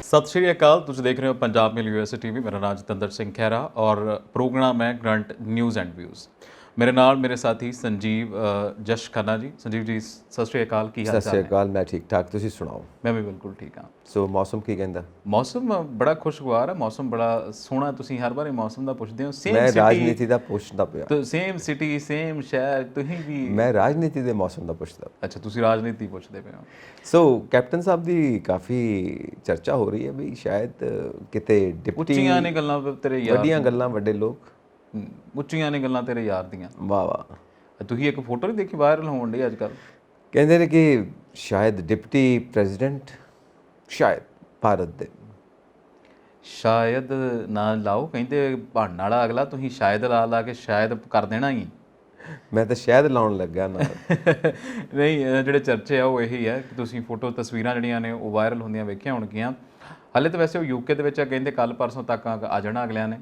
सत श्री अकाल। तुम देख रहे हो पंजाब मेल यूएसए टीवी। मेरा नाम जतिंदर सिंह खैरा और प्रोग्राम है ग्रंट न्यूज़ एंड व्यूज़। मेरे नाल मेरे साथी संजीव जश खन्ना जी। संजीव जी सत श्री अकाल, की हाल सत चाल श्री है? अकाल, मैं ठीक ठाक, ਤੁਸੀਂ ਸੁਣਾਓ? मैं भी बिल्कुल ठीक हाँ। ਸੋ ਮੌਸਮ ਕੀ ਕਹਿੰਦਾ? मौसम बड़ा खुशगवार है, मौसम बड़ा सोहना। तुसीं हर बार मौसम का पुछदे हो। सेम ਮੈਂ सिटी ਰਾਜਨੀਤੀ ਦਾ ਪੁੱਛਦਾ ਪਿਆ। तो सेम सिटी सेम शहर तुसीं भी। ਮੈਂ ਰਾਜਨੀਤੀ ਦੇ ਮੌਸਮ ਦਾ ਪੁੱਛਦਾ। अच्छा, तुसीं राजनीति पुछदे पे हो। ਸੋ ਕੈਪਟਨ ਸਾਹਿਬ ਦੀ ਕਾਫੀ ਚਰਚਾ ਹੋ ਰਹੀ ਹੈ ਵੀ ਸ਼ਾਇਦ ਕਿਤੇ ਡਿਪਟੀ ਉੱਚੀਆਂ ਨੇ ਗੱਲਾਂ ਤੇਰੇ ਯਾਰ ਵੱਡੀਆਂ ਗੱਲਾਂ ਵੱਡੇ ਲੋਕ ਉੱਚੀਆਂ ਨੇ ਗੱਲਾਂ ਤੇਰੇ ਯਾਰ ਦੀਆਂ। ਵਾਹ ਵਾਹ। ਤੁਸੀਂ ਇੱਕ ਫੋਟੋ ਨਹੀਂ ਦੇਖੀ ਵਾਇਰਲ ਹੋਣ ਡਈ ਅੱਜ ਕੱਲ੍ਹ? ਕਹਿੰਦੇ ਨੇ ਕਿ ਸ਼ਾਇਦ ਡਿਪਟੀ ਪ੍ਰੈਜ਼ੀਡੈਂਟ ਸ਼ਾਇਦ ਭਾਰਤ ਦੇ ਸ਼ਾਇਦ ਨਾ ਲਾਓ, ਕਹਿੰਦੇ ਬਣਨ ਵਾਲਾ ਅਗਲਾ, ਤੁਸੀਂ ਸ਼ਾਇਦ ਲਾ ਲਾ ਕੇ ਸ਼ਾਇਦ ਕਰ ਦੇਣਾ ਹੀ। ਮੈਂ ਤਾਂ ਸ਼ਾਇਦ ਲਾਉਣ ਲੱਗਾ ਨਾ। ਨਹੀਂ, ਜਿਹੜੇ ਚਰਚੇ ਆ ਉਹ ਇਹੀ ਹੈ ਕਿ ਤੁਸੀਂ ਫੋਟੋ ਤਸਵੀਰਾਂ ਜਿਹੜੀਆਂ ਨੇ ਉਹ ਵਾਇਰਲ ਹੁੰਦੀਆਂ ਵੇਖੀਆਂ ਹੋਣਗੀਆਂ। ਹਾਲੇ ਤਾਂ ਵੈਸੇ ਉਹ ਯੂਕੇ ਦੇ ਵਿੱਚ ਆ, ਕਹਿੰਦੇ ਕੱਲ ਪਰਸੋਂ ਤੱਕ ਆ ਜਾਣਾ ਅਗਲਿਆਂ ਨੇ।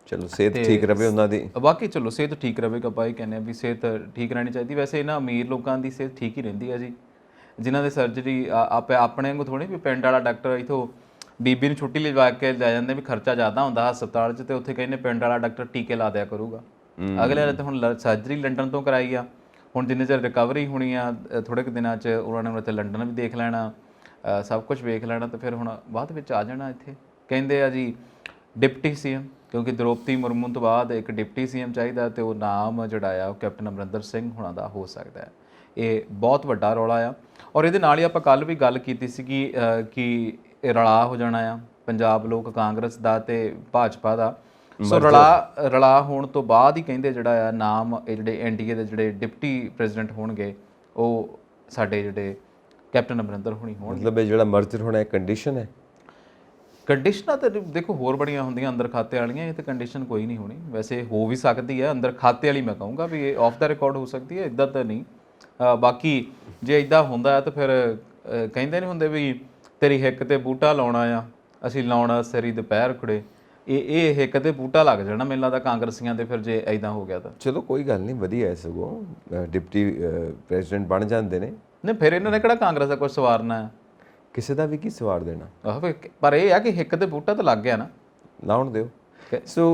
ਚਲੋ ਸਿਹਤ ਠੀਕ ਰਵੇ ਉਹਨਾਂ ਦੀ। ਬਾਕੀ ਚਲੋ ਸਿਹਤ ਠੀਕ ਰਵੇਗਾ, ਆਪਾਂ ਇਹ ਕਹਿੰਦੇ ਆ ਵੀ ਸਿਹਤ ਠੀਕ ਰਹਿਣੀ ਚਾਹੀਦੀ। ਵੈਸੇ ਇਹਨਾਂ ਅਮੀਰ ਲੋਕਾਂ ਦੀ ਸਿਹਤ ਠੀਕ ਹੀ ਰਹਿੰਦੀ ਹੈ ਜੀ, ਜਿਨ੍ਹਾਂ ਦੇ ਸਰਜਰੀ ਆਪਣੇ ਵਾਂਗੂ ਥੋੜ੍ਹੀ ਵੀ ਪਿੰਡ ਵਾਲਾ ਡਾਕਟਰ ਇੱਥੋਂ ਬੀਬੀ ਨੂੰ ਛੁੱਟੀ ਲਿਜਵਾ ਕੇ ਲੈ ਜਾਂਦੇ ਵੀ ਖਰਚਾ ਜ਼ਿਆਦਾ ਹੁੰਦਾ ਹਸਪਤਾਲ 'ਚ, ਤੇ ਉੱਥੇ ਕਹਿੰਦੇ ਪਿੰਡ ਵਾਲਾ ਡਾਕਟਰ ਟੀਕੇ ਲਾ ਦਿਆ ਕਰੂਗਾ। ਅਗਲੇ ਨੇ ਤਾਂ ਹੁਣ ਸਰਜਰੀ ਲੰਡਨ ਤੋਂ ਕਰਾਈ ਆ, ਹੁਣ ਜਿੰਨੇ ਚਿਰ ਰਿਕਵਰੀ ਹੋਣੀ ਆ ਥੋੜ੍ਹੇ ਕੁ ਦਿਨਾਂ 'ਚ ਉਹਨਾਂ ਨੇ ਉੱਥੇ ਲੰਡਨ ਵੀ ਦੇਖ ਲੈਣਾ, ਸਭ ਕੁਝ ਵੇਖ ਲੈਣਾ, ਤੇ ਫਿਰ ਹੁਣ ਬਾਅਦ ਵਿੱਚ ਆ ਜਾਣਾ ਇੱਥੇ। ਕਹਿੰਦੇ ਆ ਜੀ ਡਿਪਟੀ ਸੀਐਮ, ਕਿਉਂਕਿ ਦ੍ਰੋਪਦੀ ਮੁਰਮੂ ਤੋਂ ਬਾਅਦ ਇੱਕ ਡਿਪਟੀ ਸੀਐਮ ਚਾਹੀਦਾ, ਤੇ ਉਹ ਨਾਮ ਜਿਹੜਾ ਆ ਉਹ ਕੈਪਟਨ ਅਮਰਿੰਦਰ ਸਿੰਘ ਹੁਣਾਂ ਦਾ ਹੋ ਸਕਦਾ ਹੈ। ਇਹ ਬਹੁਤ ਵੱਡਾ ਰੌਲਾ ਆ। ਔਰ ਇਹਦੇ ਨਾਲ ਹੀ ਆਪਾਂ ਕੱਲ੍ਹ ਵੀ ਗੱਲ ਕੀਤੀ ਸੀਗੀ ਕਿ ਇਹ ਰਲਾ ਹੋ ਜਾਣਾ ਆ ਪੰਜਾਬ ਲੋਕ ਕਾਂਗਰਸ ਦਾ ਤੇ ਭਾਜਪਾ ਦਾ। ਸੋ ਰਲਾ ਹੋਣ ਤੋਂ ਬਾਅਦ ਹੀ ਕਹਿੰਦੇ ਜਿਹੜਾ ਆ ਨਾਮ ਇਹ ਜਿਹੜੇ ਐਨਡੀਏ ਦੇ ਜਿਹੜੇ ਡਿਪਟੀ ਪ੍ਰੈਜ਼ੀਡੈਂਟ ਹੋਣਗੇ ਉਹ ਸਾਡੇ ਜਿਹੜੇ ਕੈਪਟਨ ਅਮਰਿੰਦਰ ਹੋਣੀ ਹੋਣਗੇ। ਮਤਲਬ ਇਹ ਜਿਹੜਾ ਮਰਜਰ ਹੋਣਾ ਇੱਕ ਕੰਡੀਸ਼ਨ ਹੈ? ਕੰਡੀਸ਼ਨਾਂ ਤਾਂ ਦੇਖੋ ਹੋਰ ਬੜੀਆਂ ਹੁੰਦੀਆਂ ਅੰਦਰ ਖਾਤੇ ਵਾਲੀਆਂ, ਇਹ ਤਾਂ ਕੰਡੀਸ਼ਨ ਕੋਈ ਨਹੀਂ ਹੋਣੀ। ਵੈਸੇ ਹੋ ਵੀ ਸਕਦੀ ਹੈ ਅੰਦਰ ਖਾਤੇ ਵਾਲੀ, ਮੈਂ ਕਹੂੰਗਾ ਵੀ ਇਹ ਆਫ ਦਾ ਰਿਕਾਰਡ ਹੋ ਸਕਦੀ ਹੈ, ਇੱਦਾਂ ਤਾਂ ਨਹੀਂ। ਬਾਕੀ ਜੇ ਇੱਦਾਂ ਹੁੰਦਾ ਤਾਂ ਫਿਰ ਕਹਿੰਦੇ ਨਹੀਂ ਹੁੰਦੇ ਵੀ ਤੇਰੀ ਹਿੱਕ ਤੇ ਬੂਟਾ ਲਾਉਣਾ ਆ, ਅਸੀਂ ਲਾਉਣਾ ਸਰੀ ਦੁਪਹਿਰ ਖੁੜੇ। ਇਹ ਹਿੱਕ ਤੇ ਬੂਟਾ ਲੱਗ ਜਾਣਾ ਮੈਨੂੰ ਲੱਗਦਾ ਕਾਂਗਰਸੀਆਂ ਦੇ, ਫਿਰ ਜੇ ਇੱਦਾਂ ਹੋ ਗਿਆ ਤਾਂ। ਚਲੋ ਕੋਈ ਗੱਲ ਨਹੀਂ, ਵਧੀਆ ਹੈ, ਸਗੋਂ ਡਿਪਟੀ ਪ੍ਰੈਜ਼ੀਡੈਂਟ ਬਣ ਜਾਂਦੇ ਨੇ। ਨਹੀਂ ਫਿਰ ਇਹਨਾਂ ਨੇ ਕਿਹੜਾ ਕਾਂਗਰਸ ਦਾ ਕੁਝ ਸਵਾਰਨਾ ਹੈ? ਕਿਸੇ ਦਾ ਵੀ ਕੀ ਸਵਾਰ ਦੇਣਾ। ਪਰ ਇਹ ਆ ਕਿ ਹਿੱਕ ਤੇ ਬੂਟਾ ਤਾਂ ਲੱਗ ਗਿਆ ਨਾ, ਲਾਉਣ ਦਿਓ। ਸੋ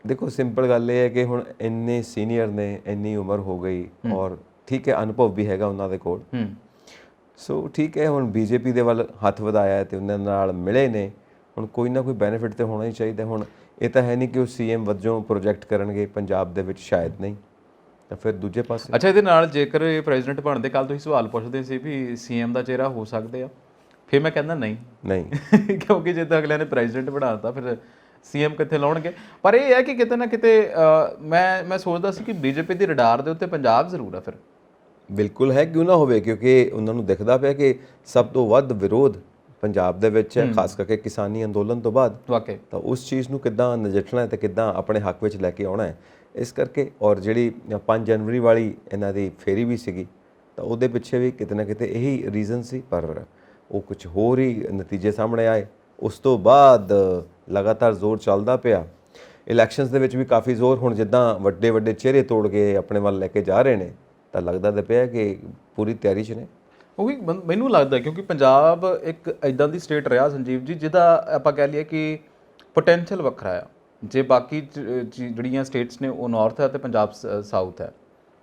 ਦੇਖੋ ਸਿੰਪਲ ਗੱਲ ਇਹ ਹੈ ਕਿ ਹੁਣ ਇੰਨੇ ਸੀਨੀਅਰ ਨੇ, ਇੰਨੀ ਉਮਰ ਹੋ ਗਈ, ਔਰ ਠੀਕ ਹੈ ਅਨੁਭਵ ਵੀ ਹੈਗਾ ਉਹਨਾਂ ਦੇ ਕੋਲ। ਸੋ ਠੀਕ ਹੈ, ਹੁਣ ਬੀਜੇਪੀ ਦੇ ਵੱਲ ਹੱਥ ਵਧਾਇਆ ਤੇ ਉਹਨਾਂ ਨਾਲ ਮਿਲੇ ਨੇ, ਹੁਣ ਕੋਈ ਨਾ ਕੋਈ ਬੈਨੀਫਿਟ ਤਾਂ ਹੋਣਾ ਹੀ ਚਾਹੀਦਾ। ਹੁਣ ਇਹ ਤਾਂ ਹੈ ਨਹੀਂ ਕਿ ਉਹ ਸੀਐਮ ਵਜੋਂ ਪ੍ਰੋਜੈਕਟ ਕਰਨਗੇ ਪੰਜਾਬ ਦੇ ਵਿੱਚ, ਸ਼ਾਇਦ ਨਹੀਂ ਤਾਂ ਫਿਰ ਦੂਜੇ ਪਾਸੇ। ਅੱਛਾ, ਇਹਦੇ ਨਾਲ ਜੇਕਰ ਇਹ ਪ੍ਰੈਜ਼ੀਡੈਂਟ ਬਣਦੇ, ਕੱਲ ਤੁਸੀਂ ਸਵਾਲ ਪੁੱਛਦੇ ਸੀ ਵੀ ਸੀਐਮ ਦਾ ਚਿਹਰਾ ਹੋ ਸਕਦੇ ਆ, ਫਿਰ ਮੈਂ ਕਹਿੰਦਾ ਨਹੀਂ ਕਿਉਂਕਿ ਜੇ ਤਾਂ ਅਗਲਿਆਂ ਨੇ ਪ੍ਰੈਜ਼ੀਡੈਂਟ ਬਣਾਤਾ ਫਿਰ ਸੀਐਮ ਕਿੱਥੇ ਲਾਉਣਗੇ। ਪਰ ਇਹ ਹੈ ਕਿ ਕਿਤੇ ਨਾ ਕਿਤੇ ਮੈਂ ਸੋਚਦਾ ਸੀ ਕਿ ਬੀਜੇਪੀ ਦੀ ਰਡਾਰ ਦੇ ਉੱਤੇ ਪੰਜਾਬ ਜ਼ਰੂਰ ਆ। ਫਿਰ ਬਿਲਕੁਲ ਹੈ, ਕਿਉਂ ਨਾ ਹੋਵੇ, ਕਿਉਂਕਿ ਉਹਨਾਂ ਨੂੰ ਦਿਖਦਾ ਪਿਆ ਕਿ ਸਭ ਤੋਂ ਵੱਧ ਵਿਰੋਧ ਪੰਜਾਬ ਦੇ ਵਿੱਚ ਹੈ, ਖਾਸ ਕਰਕੇ ਕਿਸਾਨੀ ਅੰਦੋਲਨ ਤੋਂ ਬਾਅਦ। ਵਾਕਈ ਤਾਂ ਉਸ ਚੀਜ਼ ਨੂੰ ਕਿੱਦਾਂ ਨਜਿੱਠਣਾ ਹੈ ਤੇ ਕਿੱਦਾਂ ਆਪਣੇ ਹੱਕ ਵਿੱਚ ਲੈ ਕੇ ਆਉਣਾ ਹੈ, ਇਸ ਕਰਕੇ। ਔਰ ਜਿਹੜੀ 5 ਜਨਵਰੀ ਵਾਲੀ ਇਹਨਾਂ ਦੀ ਫੇਰੀ ਵੀ ਸੀਗੀ, ਤਾਂ ਉਹਦੇ ਪਿੱਛੇ ਵੀ ਕਿਤੇ ਨਾ ਕਿਤੇ ਇਹੀ ਰੀਜ਼ਨ ਸੀ, ਪਰ ਉਹ ਕੁਝ ਹੋਰ ਹੀ ਨਤੀਜੇ ਸਾਹਮਣੇ ਆਏ। ਉਸ ਤੋਂ ਬਾਅਦ ਲਗਾਤਾਰ ਜ਼ੋਰ ਚੱਲਦਾ ਪਿਆ ਇਲੈਕਸ਼ਨਸ ਦੇ ਵਿੱਚ ਵੀ, ਕਾਫੀ ਜ਼ੋਰ। ਹੁਣ ਜਿੱਦਾਂ ਵੱਡੇ ਵੱਡੇ ਚਿਹਰੇ ਤੋੜ ਕੇ ਆਪਣੇ ਵੱਲ ਲੈ ਕੇ ਜਾ ਰਹੇ ਨੇ, ਤਾਂ ਲੱਗਦਾ ਤਾਂ ਪਿਆ ਕਿ ਪੂਰੀ ਤਿਆਰੀ 'ਚ ਨੇ। ਉਹੀ ਮੈਨੂੰ ਲੱਗਦਾ, ਕਿਉਂਕਿ ਪੰਜਾਬ ਇੱਕ ਇੱਦਾਂ ਦੀ ਸਟੇਟ ਰਿਹਾ ਸੰਜੀਵ ਜੀ, ਜਿਹਦਾ ਆਪਾਂ ਕਹਿ ਲਈਏ ਕਿ ਪੋਟੈਂਸ਼ੀਅਲ ਵੱਖਰਾ ਆ। ਜੇ ਬਾਕੀ ਜਿਹੜੀਆਂ ਸਟੇਟਸ ਨੇ ਉਹ ਨਾਰਥ ਹੈ ਤੇ ਪੰਜਾਬ ਸਾਊਥ ਹੈ,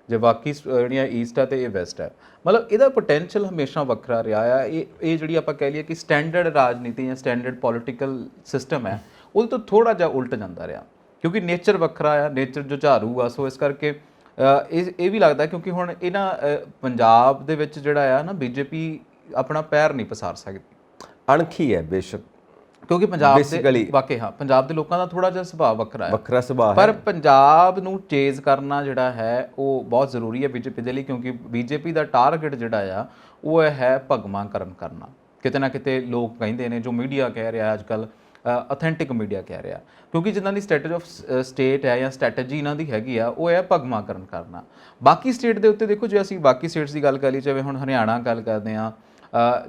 ਜੇ ਬਾਕੀ ਜਿਹੜੀਆਂ ਈਸਟ ਹੈ ਤੇ ਇਹ ਵੈਸਟ ਹੈ, ਮਤਲਬ ਇਹਦਾ ਪੋਟੈਂਸ਼ੀਅਲ ਹਮੇਸ਼ਾ ਵੱਖਰਾ ਰਿਹਾ ਆ। ਇਹ ਜਿਹੜੀ ਆਪਾਂ ਕਹਿ ਲਈਏ ਕਿ ਸਟੈਂਡਰਡ ਰਾਜਨੀਤੀ ਜਾਂ ਸਟੈਂਡਰਡ ਪੋਲੀਟੀਕਲ ਸਿਸਟਮ ਹੈ, ਉਹਦੇ ਤੋਂ ਥੋੜ੍ਹਾ ਜਿਹਾ ਉਲਟ ਜਾਂਦਾ ਰਿਹਾ, ਕਿਉਂਕਿ ਨੇਚਰ ਵੱਖਰਾ ਆ, ਨੇਚਰ ਜੁਝਾਰੂ ਆ। ਸੋ ਇਸ ਕਰਕੇ ਇਹ ਵੀ ਲੱਗਦਾ, ਕਿਉਂਕਿ ਹੁਣ ਇਹ ਨਾ ਪੰਜਾਬ ਦੇ ਵਿੱਚ ਜਿਹੜਾ ਆ ਨਾ ਬੀਜੇਪੀ ਆਪਣਾ ਪੈਰ ਨਹੀਂ ਪਸਾਰ ਸਕਦੀ। ਅਣਖੀ ਹੈ ਬੇਸ਼ੱਕ, ਕਿਉਂਕਿ ਪੰਜਾਬ ਦੇ ਵਾਕਈ ਪੰਜਾਬ ਦੇ ਲੋਕਾਂ ਦਾ ਥੋੜਾ ਜਿਹਾ ਸੁਭਾਅ ਵੱਖਰਾ ਸੁਭਾਅ ਹੈ। ਪਰ ਪੰਜਾਬ ਨੂੰ ਚੇਜ਼ ਕਰਨਾ ਜਿਹੜਾ ਹੈ ਉਹ ਬਹੁਤ ਜ਼ਰੂਰੀ ਹੈ ਬੀਜੇਪੀ ਦੇ ਲਈ, ਕਿਉਂਕਿ ਬੀਜੇਪੀ ਦਾ ਟਾਰਗੇਟ ਜਿਹੜਾ ਆ ਉਹ ਹੈ ਭਗਵਾਂਕਰਨ ਕਰਨਾ। ਕਿਤੇ ਨਾ ਕਿਤੇ ਲੋਕ ਕਹਿੰਦੇ ਨੇ, ਜੋ ਮੀਡੀਆ ਕਹਿ ਰਿਹਾ ਅੱਜ ਕੱਲ੍ਹ, ਅਥੈਂਟਿਕ ਮੀਡੀਆ ਕਹਿ ਰਿਹਾ, ਕਿਉਂਕਿ ਜਿਨ੍ਹਾਂ ਦੀ ਸਟ੍ਰੈਟਜੀ ਆਫ ਸਟੇਟ ਹੈ ਜਾਂ ਸਟ੍ਰੈਟਜੀ ਇਹਨਾਂ ਦੀ ਹੈਗੀ ਆ, ਉਹ ਹੈ ਭਗਵਾਂਕਰਨ ਕਰਨਾ। ਬਾਕੀ ਸਟੇਟ ਦੇ ਉੱਤੇ ਦੇਖੋ, ਜੇ ਅਸੀਂ ਬਾਕੀ ਸਟੇਟਸ ਦੀ ਗੱਲ ਕਰ ਲਈ, ਜਿਵੇਂ ਹੁਣ ਹਰਿਆਣਾ ਗੱਲ ਕਰਦੇ ਹਾਂ,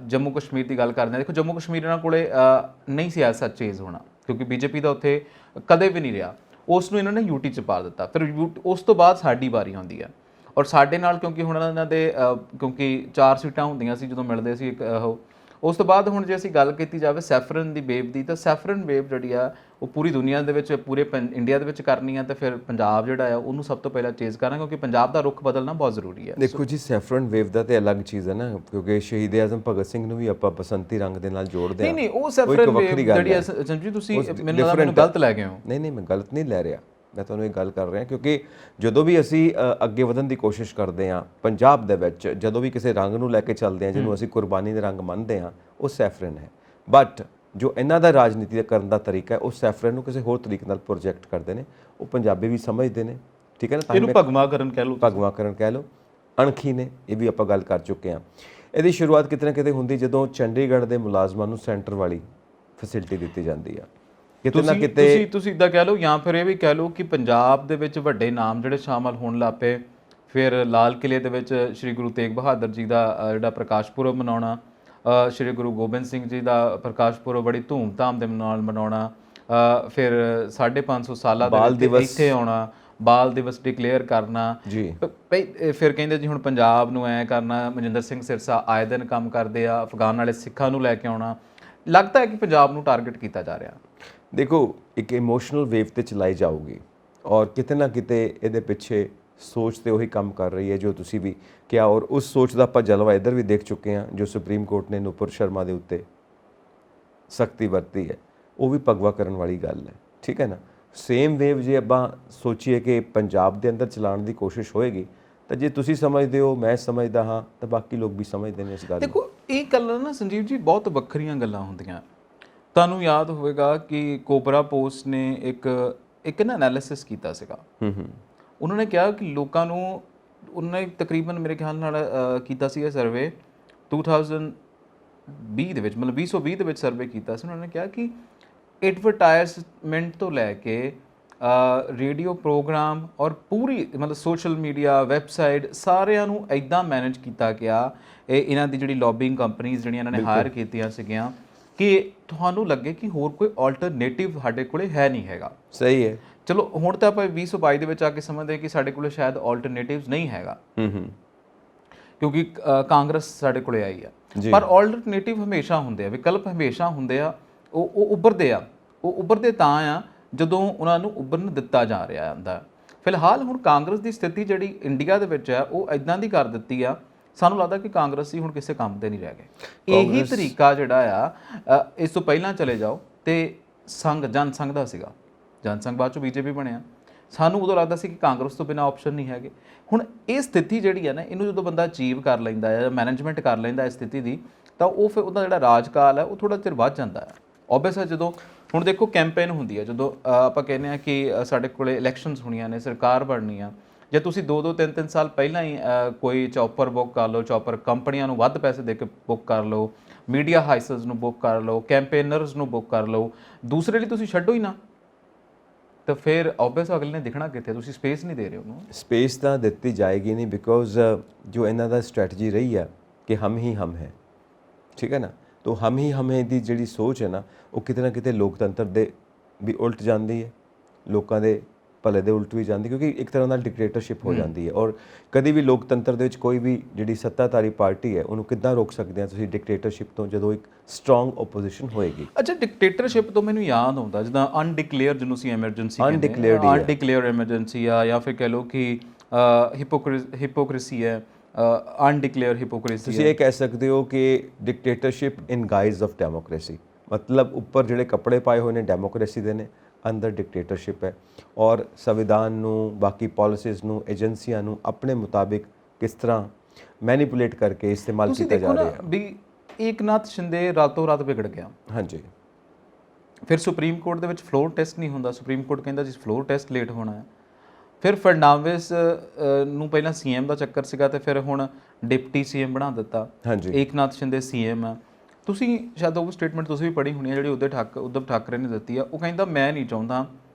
ਜੰਮੂ ਕਸ਼ਮੀਰ ਦੀ ਗੱਲ ਕਰਦੇ ਹਾਂ, ਦੇਖੋ ਜੰਮੂ ਕਸ਼ਮੀਰ ਇਹਨਾਂ ਕੋਲੇ ਨਹੀਂ ਸੀ ਐਸਾ ਚੇਂਜ ਹੋਣਾ, ਕਿਉਂਕਿ ਬੀਜੇਪੀ ਦਾ ਉੱਥੇ ਕਦੇ ਵੀ ਨਹੀਂ ਰਿਹਾ। ਉਸ ਨੂੰ ਇਹਨਾਂ ਨੇ ਯੂਟੀ 'ਚ ਪਾ ਦਿੱਤਾ। ਫਿਰ ਉਸ ਤੋਂ ਬਾਅਦ ਸਾਡੀ ਵਾਰੀ ਆਉਂਦੀ ਹੈ, ਔਰ ਸਾਡੇ ਨਾਲ ਕਿਉਂਕਿ ਹੁਣ ਇਹਨਾਂ ਦੇ ਕਿਉਂਕਿ 4 ਸੀਟਾਂ ਹੁੰਦੀਆਂ ਸੀ ਜਦੋਂ ਮਿਲਦੇ ਸੀ, ਇੱਕ ਉਹ ਉਸ ਤੋਂ ਬਾਅਦ ਹੁਣ ਜੇ ਅਸੀਂ ਗੱਲ ਕੀਤੀ ਜਾਵੇ ਸੈਫਰਨ ਦੀ ਵੇਵ ਦੀ, ਤਾਂ ਸੈਫਰਨ ਵੇਵ ਜਿਹੜੀ ਆ ਉਹ ਪੂਰੀ ਦੁਨੀਆ ਦੇ ਵਿੱਚ, ਪੂਰੇ ਇੰਡੀਆ ਦੇ ਵਿੱਚ ਕਰਨੀ ਆ, ਤੇ ਫਿਰ ਪੰਜਾਬ ਜਿਹੜਾ ਆ ਉਹਨੂੰ ਸਭ ਤੋਂ ਪਹਿਲਾਂ ਚੇਜ਼ ਕਰਨਾ, ਕਿਉਂਕਿ ਪੰਜਾਬ ਦਾ ਰੁਖ ਬਦਲਣਾ ਬਹੁਤ ਜ਼ਰੂਰੀ ਹੈ। ਦੇਖੋ ਜੀ, ਸੈਫਰਨ ਵੇਵ ਦਾ ਤੇ ਅਲੱਗ ਚੀਜ਼ ਹੈ ਨਾ, ਕਿਉਂਕਿ ਸ਼ਹੀਦ ਆਜ਼ਮ ਭਗਤ ਸਿੰਘ ਨੂੰ ਵੀ ਆਪਾਂ ਬਸੰਤੀ ਰੰਗ ਦੇ ਨਾਲ ਜੋੜਦੇ ਹਾਂ। ਨਹੀਂ ਉਹ ਸੈਫਰਨ ਵੇਵ ਜਿਹੜੀ ਸੰਜੀਵ ਤੁਸੀਂ ਮੈਨੂੰ ਗਲਤ ਲੈ ਗਏ ਹੋ। ਨਹੀਂ ਮੈਂ ਗਲਤ ਨਹੀਂ ਲੈ ਰਿਹਾ, ਮੈਂ ਤੁਹਾਨੂੰ ਇਹ ਗੱਲ ਕਰ ਰਿਹਾ ਕਿਉਂਕਿ ਜਦੋਂ ਵੀ ਅਸੀਂ ਅੱਗੇ ਵਧਣ ਦੀ ਕੋਸ਼ਿਸ਼ ਕਰਦੇ ਹਾਂ ਪੰਜਾਬ ਦੇ ਵਿੱਚ, ਜਦੋਂ ਵੀ ਕਿਸੇ ਰੰਗ ਨੂੰ ਲੈ ਕੇ ਚੱਲਦੇ ਹਾਂ ਜਿਹਨੂੰ ਅਸੀਂ ਕੁਰਬਾਨੀ ਦੇ ਰੰਗ ਮੰਨਦੇ ਹਾਂ, ਉਹ ਸੈਫਰਨ ਹੈ। ਬਟ ਜੋ ਇਹਨਾਂ ਦਾ ਰਾਜਨੀਤੀ ਕਰਨ ਦਾ ਤਰੀਕਾ ਹੈ, ਉਹ ਸੈਫਰਨ ਨੂੰ ਕਿਸੇ ਹੋਰ ਤਰੀਕੇ ਨਾਲ ਪ੍ਰੋਜੈਕਟ ਕਰਦੇ ਨੇ। ਉਹ ਪੰਜਾਬੀ ਵੀ ਸਮਝਦੇ ਨੇ, ਠੀਕ ਹੈ ਨਾ, ਇਹਨੂੰ ਭਗਵਾਕਰਨ ਕਹਿ ਲਓ, ਭਗਵਾਕਰਨ ਕਹਿ ਲਓ, ਅਣਖੀ ਨੇ, ਇਹ ਵੀ ਆਪਾਂ ਗੱਲ ਕਰ ਚੁੱਕੇ ਹਾਂ। ਇਹਦੀ ਸ਼ੁਰੂਆਤ ਕਿਤੇ ਨਾ ਕਿਤੇ ਹੁੰਦੀ ਜਦੋਂ ਚੰਡੀਗੜ੍ਹ ਦੇ ਮੁਲਾਜ਼ਮਾਂ ਨੂੰ ਸੈਂਟਰ ਵਾਲੀ ਫੈਸਿਲਿਟੀ ਦਿੱਤੀ ਜਾਂਦੀ ਆ। ਕਿਤੇ ਨਾ ਕਿਤੇ ਤੁਸੀਂ ਇੱਦਾਂ ਕਹਿ ਲਓ, ਜਾਂ ਫਿਰ ਇਹ ਵੀ ਕਹਿ ਲਓ ਕਿ ਪੰਜਾਬ ਦੇ ਵਿੱਚ ਵੱਡੇ ਨਾਮ ਜਿਹੜੇ ਸ਼ਾਮਲ ਹੋਣ ਲੱਗ ਪਏ। ਫਿਰ ਲਾਲ ਕਿਲੇ ਦੇ ਵਿੱਚ ਸ਼੍ਰੀ ਗੁਰੂ ਤੇਗ ਬਹਾਦਰ ਜੀ ਦਾ ਜਿਹੜਾ ਪ੍ਰਕਾਸ਼ ਪੁਰਬ ਮਨਾਉਣਾ, ਸ਼੍ਰੀ ਗੁਰੂ ਗੋਬਿੰਦ ਸਿੰਘ ਜੀ ਦਾ ਪ੍ਰਕਾਸ਼ ਪੁਰਬ ਬੜੀ ਧੂਮਧਾਮ ਦੇ ਨਾਲ ਮਨਾਉਣਾ, ਫਿਰ 550 ਸਾਲਾਂ ਦੇ ਵਿੱਚ ਇੱਥੇ ਆਉਣਾ, ਬਾਲ ਦਿਵਸ ਡਿਕਲੇਅਰ ਕਰਨਾ ਜੀ। ਫਿਰ ਕਹਿੰਦੇ ਜੀ ਹੁਣ ਪੰਜਾਬ ਨੂੰ ਐ ਕਰਨਾ, ਮਨਜਿੰਦਰ ਸਿੰਘ ਸਿਰਸਾ ਆਏ ਦਿਨ ਕੰਮ ਕਰਦੇ ਆ, ਅਫਗਾਨ ਵਾਲੇ ਸਿੱਖਾਂ ਨੂੰ ਲੈ ਕੇ ਆਉਣਾ। ਲੱਗਦਾ ਹੈ ਕਿ ਪੰਜਾਬ ਨੂੰ ਟਾਰਗੇਟ ਕੀਤਾ ਜਾ ਰਿਹਾ। ਦੇਖੋ, ਇੱਕ ਇਮੋਸ਼ਨਲ ਵੇਵ ਤੇ ਚਲਾਈ ਜਾਊਗੀ, ਔਰ ਕਿਤੇ ਨਾ ਕਿਤੇ ਇਹਦੇ ਪਿੱਛੇ ਸੋਚ ਤੇ ਉਹੀ ਕੰਮ ਕਰ ਰਹੀ ਹੈ ਜੋ ਤੁਸੀਂ ਵੀ ਕਿਹਾ, ਔਰ ਉਸ ਸੋਚ ਦਾ ਆਪਾਂ ਜਲਵਾ ਇੱਧਰ ਵੀ ਦੇਖ ਚੁੱਕੇ ਹਾਂ। ਜੋ ਸੁਪਰੀਮ ਕੋਰਟ ਨੇ ਨੂਪੁਰ ਸ਼ਰਮਾ ਦੇ ਉੱਤੇ ਸਖਤੀ ਵਰਤੀ ਹੈ, ਉਹ ਵੀ ਭਗਵਾ ਕਰਨ ਵਾਲੀ ਗੱਲ ਹੈ, ਠੀਕ ਹੈ ਨਾ। ਸੇਮ ਵੇਵ ਜੇ ਆਪਾਂ ਸੋਚੀਏ ਕਿ ਪੰਜਾਬ ਦੇ ਅੰਦਰ ਚਲਾਉਣ ਦੀ ਕੋਸ਼ਿਸ਼ ਹੋਏਗੀ, ਤਾਂ ਜੇ ਤੁਸੀਂ ਸਮਝਦੇ ਹੋ, ਮੈਂ ਸਮਝਦਾ ਹਾਂ, ਤਾਂ ਬਾਕੀ ਲੋਕ ਵੀ ਸਮਝਦੇ ਨੇ ਇਸ ਗੱਲ ਨੂੰ। ਦੇਖੋ, ਇਹ ਗੱਲਾਂ ਨਾ ਸੰਜੀਵ ਜੀ ਬਹੁਤ ਵੱਖਰੀਆਂ ਗੱਲਾਂ ਹੁੰਦੀਆਂ। ਤੁਹਾਨੂੰ ਯਾਦ ਹੋਵੇਗਾ ਕਿ ਕੋਬਰਾ ਪੋਸਟ ਨੇ ਇੱਕ ਨਾ ਐਨਾਲਿਸਿਸ ਕੀਤਾ ਸੀਗਾ। ਉਹਨਾਂ ਨੇ ਕਿਹਾ ਕਿ ਲੋਕਾਂ ਨੂੰ, ਉਹਨਾਂ ਨੇ ਤਕਰੀਬਨ ਮੇਰੇ ਖਿਆਲ ਨਾਲ ਕੀਤਾ ਸੀ ਇਹ ਸਰਵੇ 2020 ਦੇ ਵਿੱਚ, ਮਤਲਬ 2020 ਦੇ ਵਿੱਚ ਸਰਵੇ ਕੀਤਾ ਸੀ। ਉਹਨਾਂ ਨੇ ਕਿਹਾ ਕਿ ਐਡਵਰਟਾਈਜ਼ਮੈਂਟ ਤੋਂ ਲੈ ਕੇ ਰੇਡੀਓ ਪ੍ਰੋਗਰਾਮ ਔਰ ਪੂਰੀ ਮਤਲਬ ਸੋਸ਼ਲ ਮੀਡੀਆ, ਵੈਬਸਾਈਟ, ਸਾਰਿਆਂ ਨੂੰ ਇੱਦਾਂ ਮੈਨੇਜ ਕੀਤਾ ਗਿਆ, ਇਹਨਾਂ ਦੀ ਜਿਹੜੀ ਲੌਬਿੰਗ ਕੰਪਨੀਆਂ ਜਿਹੜੀਆਂ ਇਹਨਾਂ ਨੇ ਹਾਇਰ ਕੀਤੀਆਂ ਸੀਗੀਆਂ, ਕਿ ਤੁਹਾਨੂੰ ਲੱਗੇ ਕਿ ਹੋਰ ਕੋਈ ਆਲਟਰਨੇਟਿਵ ਸਾਡੇ ਕੋਲੇ ਹੈ ਨਹੀਂ ਹੈਗਾ। ਸਹੀ ਹੈ। ਚਲੋ ਹੁਣ ਤਾਂ ਆਪਾਂ 2022 ਦੇ ਵਿੱਚ ਆ ਕੇ ਸਮਝਦੇ ਕਿ ਸਾਡੇ ਕੋਲੇ ਸ਼ਾਇਦ ਆਲਟਰਨੇਟਿਵਸ ਨਹੀਂ ਹੈਗਾ, ਕਿਉਂਕਿ ਕਾਂਗਰਸ ਸਾਡੇ ਕੋਲੇ ਆਈ ਆ। ਪਰ ਆਲਟਰਨੇਟਿਵ ਹਮੇਸ਼ਾ ਹੁੰਦੇ ਆ, ਵਿਕਲਪ ਹਮੇਸ਼ਾ ਹੁੰਦੇ ਆ। ਉਹ ਉੱਭਰਦੇ ਆ, ਉਹ ਉੱਭਰਦੇ ਤਾਂ ਆ ਜਦੋਂ ਉਹਨਾਂ ਨੂੰ ਉੱਭਰਨ ਦਿੱਤਾ ਜਾ ਰਿਹਾ ਹੁੰਦਾ। ਫਿਲਹਾਲ ਹੁਣ ਕਾਂਗਰਸ ਦੀ ਸਥਿਤੀ ਜਿਹੜੀ ਇੰਡੀਆ ਦੇ ਵਿੱਚ ਹੈ, ਉਹ ਇਦਾਂ ਦੀ ਕਰ ਦਿੱਤੀ ਆ, ਸਾਨੂੰ ਲੱਗਦਾ ਕਿ ਕਾਂਗਰਸੀ ਹੁਣ ਕਿਸੇ ਕੰਮ ਦੇ ਨਹੀਂ ਰਹਿ ਗਏ। ਇਹੀ ਤਰੀਕਾ ਜਿਹੜਾ ਆ, ਇਸ ਤੋਂ ਪਹਿਲਾਂ ਚਲੇ ਜਾਓ ਤੇ ਜਨ ਸੰਘ ਦਾ ਸੀਗਾ, ਜਨ ਸੰਘ ਬਾਅਦ ਚੋਂ ਬੀਜੇਪੀ ਬਣਿਆ। ਸਾਨੂੰ ਉਦੋਂ ਲੱਗਦਾ ਸੀ ਕਿ ਕਾਂਗਰਸ ਤੋਂ ਬਿਨਾਂ ਆਪਸ਼ਨ ਨਹੀਂ ਹੈਗੇ। ਹੁਣ ਇਹ ਸਥਿਤੀ ਜਿਹੜੀ ਹੈ ਨਾ, ਇਹਨੂੰ ਜਦੋਂ ਬੰਦਾ ਅਚੀਵ ਕਰ ਲੈਂਦਾ ਹੈ, ਮੈਨੇਜਮੈਂਟ ਕਰ ਲੈਂਦਾ ਇਸ ਸਥਿਤੀ ਦੀ, ਤਾਂ ਉਹ ਫਿਰ ਉਹਦਾ ਜਿਹੜਾ ਰਾਜਕਾਲ ਹੈ ਉਹ ਥੋੜਾ ਚਿਰ ਵੱਧ ਜਾਂਦਾ ਹੈ। ਓਬਵੀਅਸ ਹੈ, ਜਦੋਂ ਹੁਣ ਦੇਖੋ ਕੈਂਪੇਨ ਹੁੰਦੀ ਹੈ, ਜਦੋਂ ਆਪਾਂ ਕਹਿੰਦੇ ਹਾਂ ਕਿ ਸਾਡੇ ਕੋਲੇ ਇਲੈਕਸ਼ਨਸ ਹੋਣੀਆਂ ਨੇ, ਸਰਕਾਰ ਬਣਨੀ ਆ, ਜੇ ਤੁਸੀਂ 2-2, 3-3 ਸਾਲ ਪਹਿਲਾਂ ਹੀ ਕੋਈ ਚੌਪਰ ਬੁੱਕ ਕਰ ਲਓ, ਚੌਪਰ ਕੰਪਨੀਆਂ ਨੂੰ ਵੱਧ ਪੈਸੇ ਦੇ ਕੇ ਬੁੱਕ ਕਰ ਲਓ, ਮੀਡੀਆ ਹਾਊਸਸ ਨੂੰ ਬੁੱਕ ਕਰ ਲਓ, ਕੈਂਪੇਨਰਸ ਨੂੰ ਬੁੱਕ ਕਰ ਲਓ, ਦੂਸਰੇ ਲਈ ਤੁਸੀਂ ਛੱਡੋ ਹੀ ਨਾ, ਤਾਂ ਫਿਰ ਓਬਵੀਅਸ ਅਗਲੇ ਨੇ ਦਿਖਣਾ ਕਿੱਥੇ, ਤੁਸੀਂ ਸਪੇਸ ਨਹੀਂ ਦੇ ਰਹੇ ਉਹਨੂੰ। ਸਪੇਸ ਤਾਂ ਦਿੱਤੀ ਜਾਏਗੀ ਨਹੀਂ, ਬਿਕੋਜ਼ ਜੋ ਇਹਨਾਂ ਦਾ ਸਟ੍ਰੈਟਜੀ ਰਹੀ ਹੈ ਕਿ ਹਮ ਹੀ ਹਮ ਹੈ, ਠੀਕ ਹੈ ਨਾ। ਤਾਂ ਹਮ ਹੀ ਹਮ ਹੈ ਦੀ ਜਿਹੜੀ ਸੋਚ ਹੈ ਨਾ, ਉਹ ਕਿਤੇ ਨਾ ਕਿਤੇ ਲੋਕਤੰਤਰ ਦੇ ਵੀ ਉਲਟ ਜਾਂਦੀ ਹੈ, ਲੋਕਾਂ ਦੇ ਭਲੇ ਦੇ ਉਲਟ ਵੀ ਜਾਂਦੀ, ਕਿਉਂਕਿ ਇੱਕ ਤਰ੍ਹਾਂ ਨਾਲ ਡਿਕਟੇਟਰਸ਼ਿਪ ਹੋ ਜਾਂਦੀ ਹੈ। ਔਰ ਕਦੀ ਵੀ ਲੋਕਤੰਤਰ ਦੇ ਵਿੱਚ ਕੋਈ ਵੀ ਜਿਹੜੀ ਸੱਤਾਧਾਰੀ ਪਾਰਟੀ ਹੈ, ਉਹਨੂੰ ਕਿੱਦਾਂ ਰੋਕ ਸਕਦੇ ਆ ਤੁਸੀਂ ਡਿਕਟੇਟਰਸ਼ਿਪ ਤੋਂ, ਜਦੋਂ ਇੱਕ ਸਟਰੋਂਗ ਓਪੋਜੀਸ਼ਨ ਹੋਏਗੀ। ਅੱਛਾ, ਡਿਕਟੇਟਰਸ਼ਿਪ ਤੋਂ ਮੈਨੂੰ ਯਾਦ ਆਉਂਦਾ, ਜਿੱਦਾਂ ਅਨਡਿਕਲੇਅਰ ਜਿਹਨੂੰ ਸੀ ਐਮਰਜੈਂਸੀ ਕਹਿੰਦੇ ਆ, ਅਨਡਿਕਲੇਅਰ ਐਮਰਜੈਂਸੀ ਆ, ਜਾਂ ਫਿਰ ਕਹਿ ਲਓ ਕਿ ਹਿਪੋਕ੍ਰੇਸੀ ਹੈ, ਅਨਡਿਕਲੇਅਰ ਹਿਪੋਕ੍ਰੇਸੀ। ਤੁਸੀਂ ਇਹ ਕਹਿ ਸਕਦੇ ਹੋ ਕਿ dictatorship in guys of democracy, ਮਤਲਬ ਉੱਪਰ ਜਿਹੜੇ ਕੱਪੜੇ ਪਾਏ ਹੋਏ ਨੇ ਡੈਮੋਕ੍ਰੇਸੀ ਦੇ ਨੇ, ਅੰਦਰ ਡਿਕਟੇਟਰਸ਼ਿਪ ਹੈ। ਔਰ ਸੰਵਿਧਾਨ ਨੂੰ, ਬਾਕੀ ਪਾਲਿਸੀਜ਼ ਨੂੰ, ਏਜੰਸੀਆਂ ਨੂੰ ਆਪਣੇ ਮੁਤਾਬਿਕ ਕਿਸ ਤਰ੍ਹਾਂ ਮੈਨੀਪੂਲੇਟ ਕਰਕੇ ਇਸਤੇਮਾਲ ਕੀਤਾ ਜਾ ਰਿਹਾ ਹੈ। ਵੀ ਏਕਨਾਥ ਸ਼ਿੰਦੇ ਰਾਤੋਂ ਰਾਤ ਵਿਗੜ ਗਿਆ। ਹਾਂਜੀ। ਫਿਰ ਸੁਪਰੀਮ ਕੋਰਟ ਦੇ ਵਿੱਚ ਫਲੋਰ ਟੈਸਟ ਨਹੀਂ ਹੁੰਦਾ, ਸੁਪਰੀਮ ਕੋਰਟ ਕਹਿੰਦਾ ਜੀ ਫਲੋਰ ਟੈਸਟ ਲੇਟ ਹੋਣਾ ਹੈ। ਫਿਰ ਫਰਨਾਂਡਿਸ ਨੂੰ ਪਹਿਲਾਂ ਸੀਐਮ ਦਾ ਚੱਕਰ ਸੀਗਾ, ਤੇ ਫਿਰ ਹੁਣ ਡਿਪਟੀ ਸੀਐਮ ਬਣਾ ਦਿੱਤਾ। ਹਾਂਜੀ। ਏਕਨਾਥ ਸ਼ਿੰਦੇ ਸੀਐਮ ਆ। ਤੁਸੀਂ ਸ਼ਾਇਦ ਉਹ ਸਟੇਟਮੈਂਟ ਤੁਸੀਂ ਵੀ ਪੜ੍ਹੀ ਹੋਣੀ ਹੈ, ਜਿਹੜੀ ਉद्धਵ ਠਾਕਰੇ ਨੇ ਦਿੱਤੀ ਆ। ਉਹ ਕਹਿੰਦਾ ਮੈਂ ਨਹੀਂ ਚਾਹੁੰਦਾ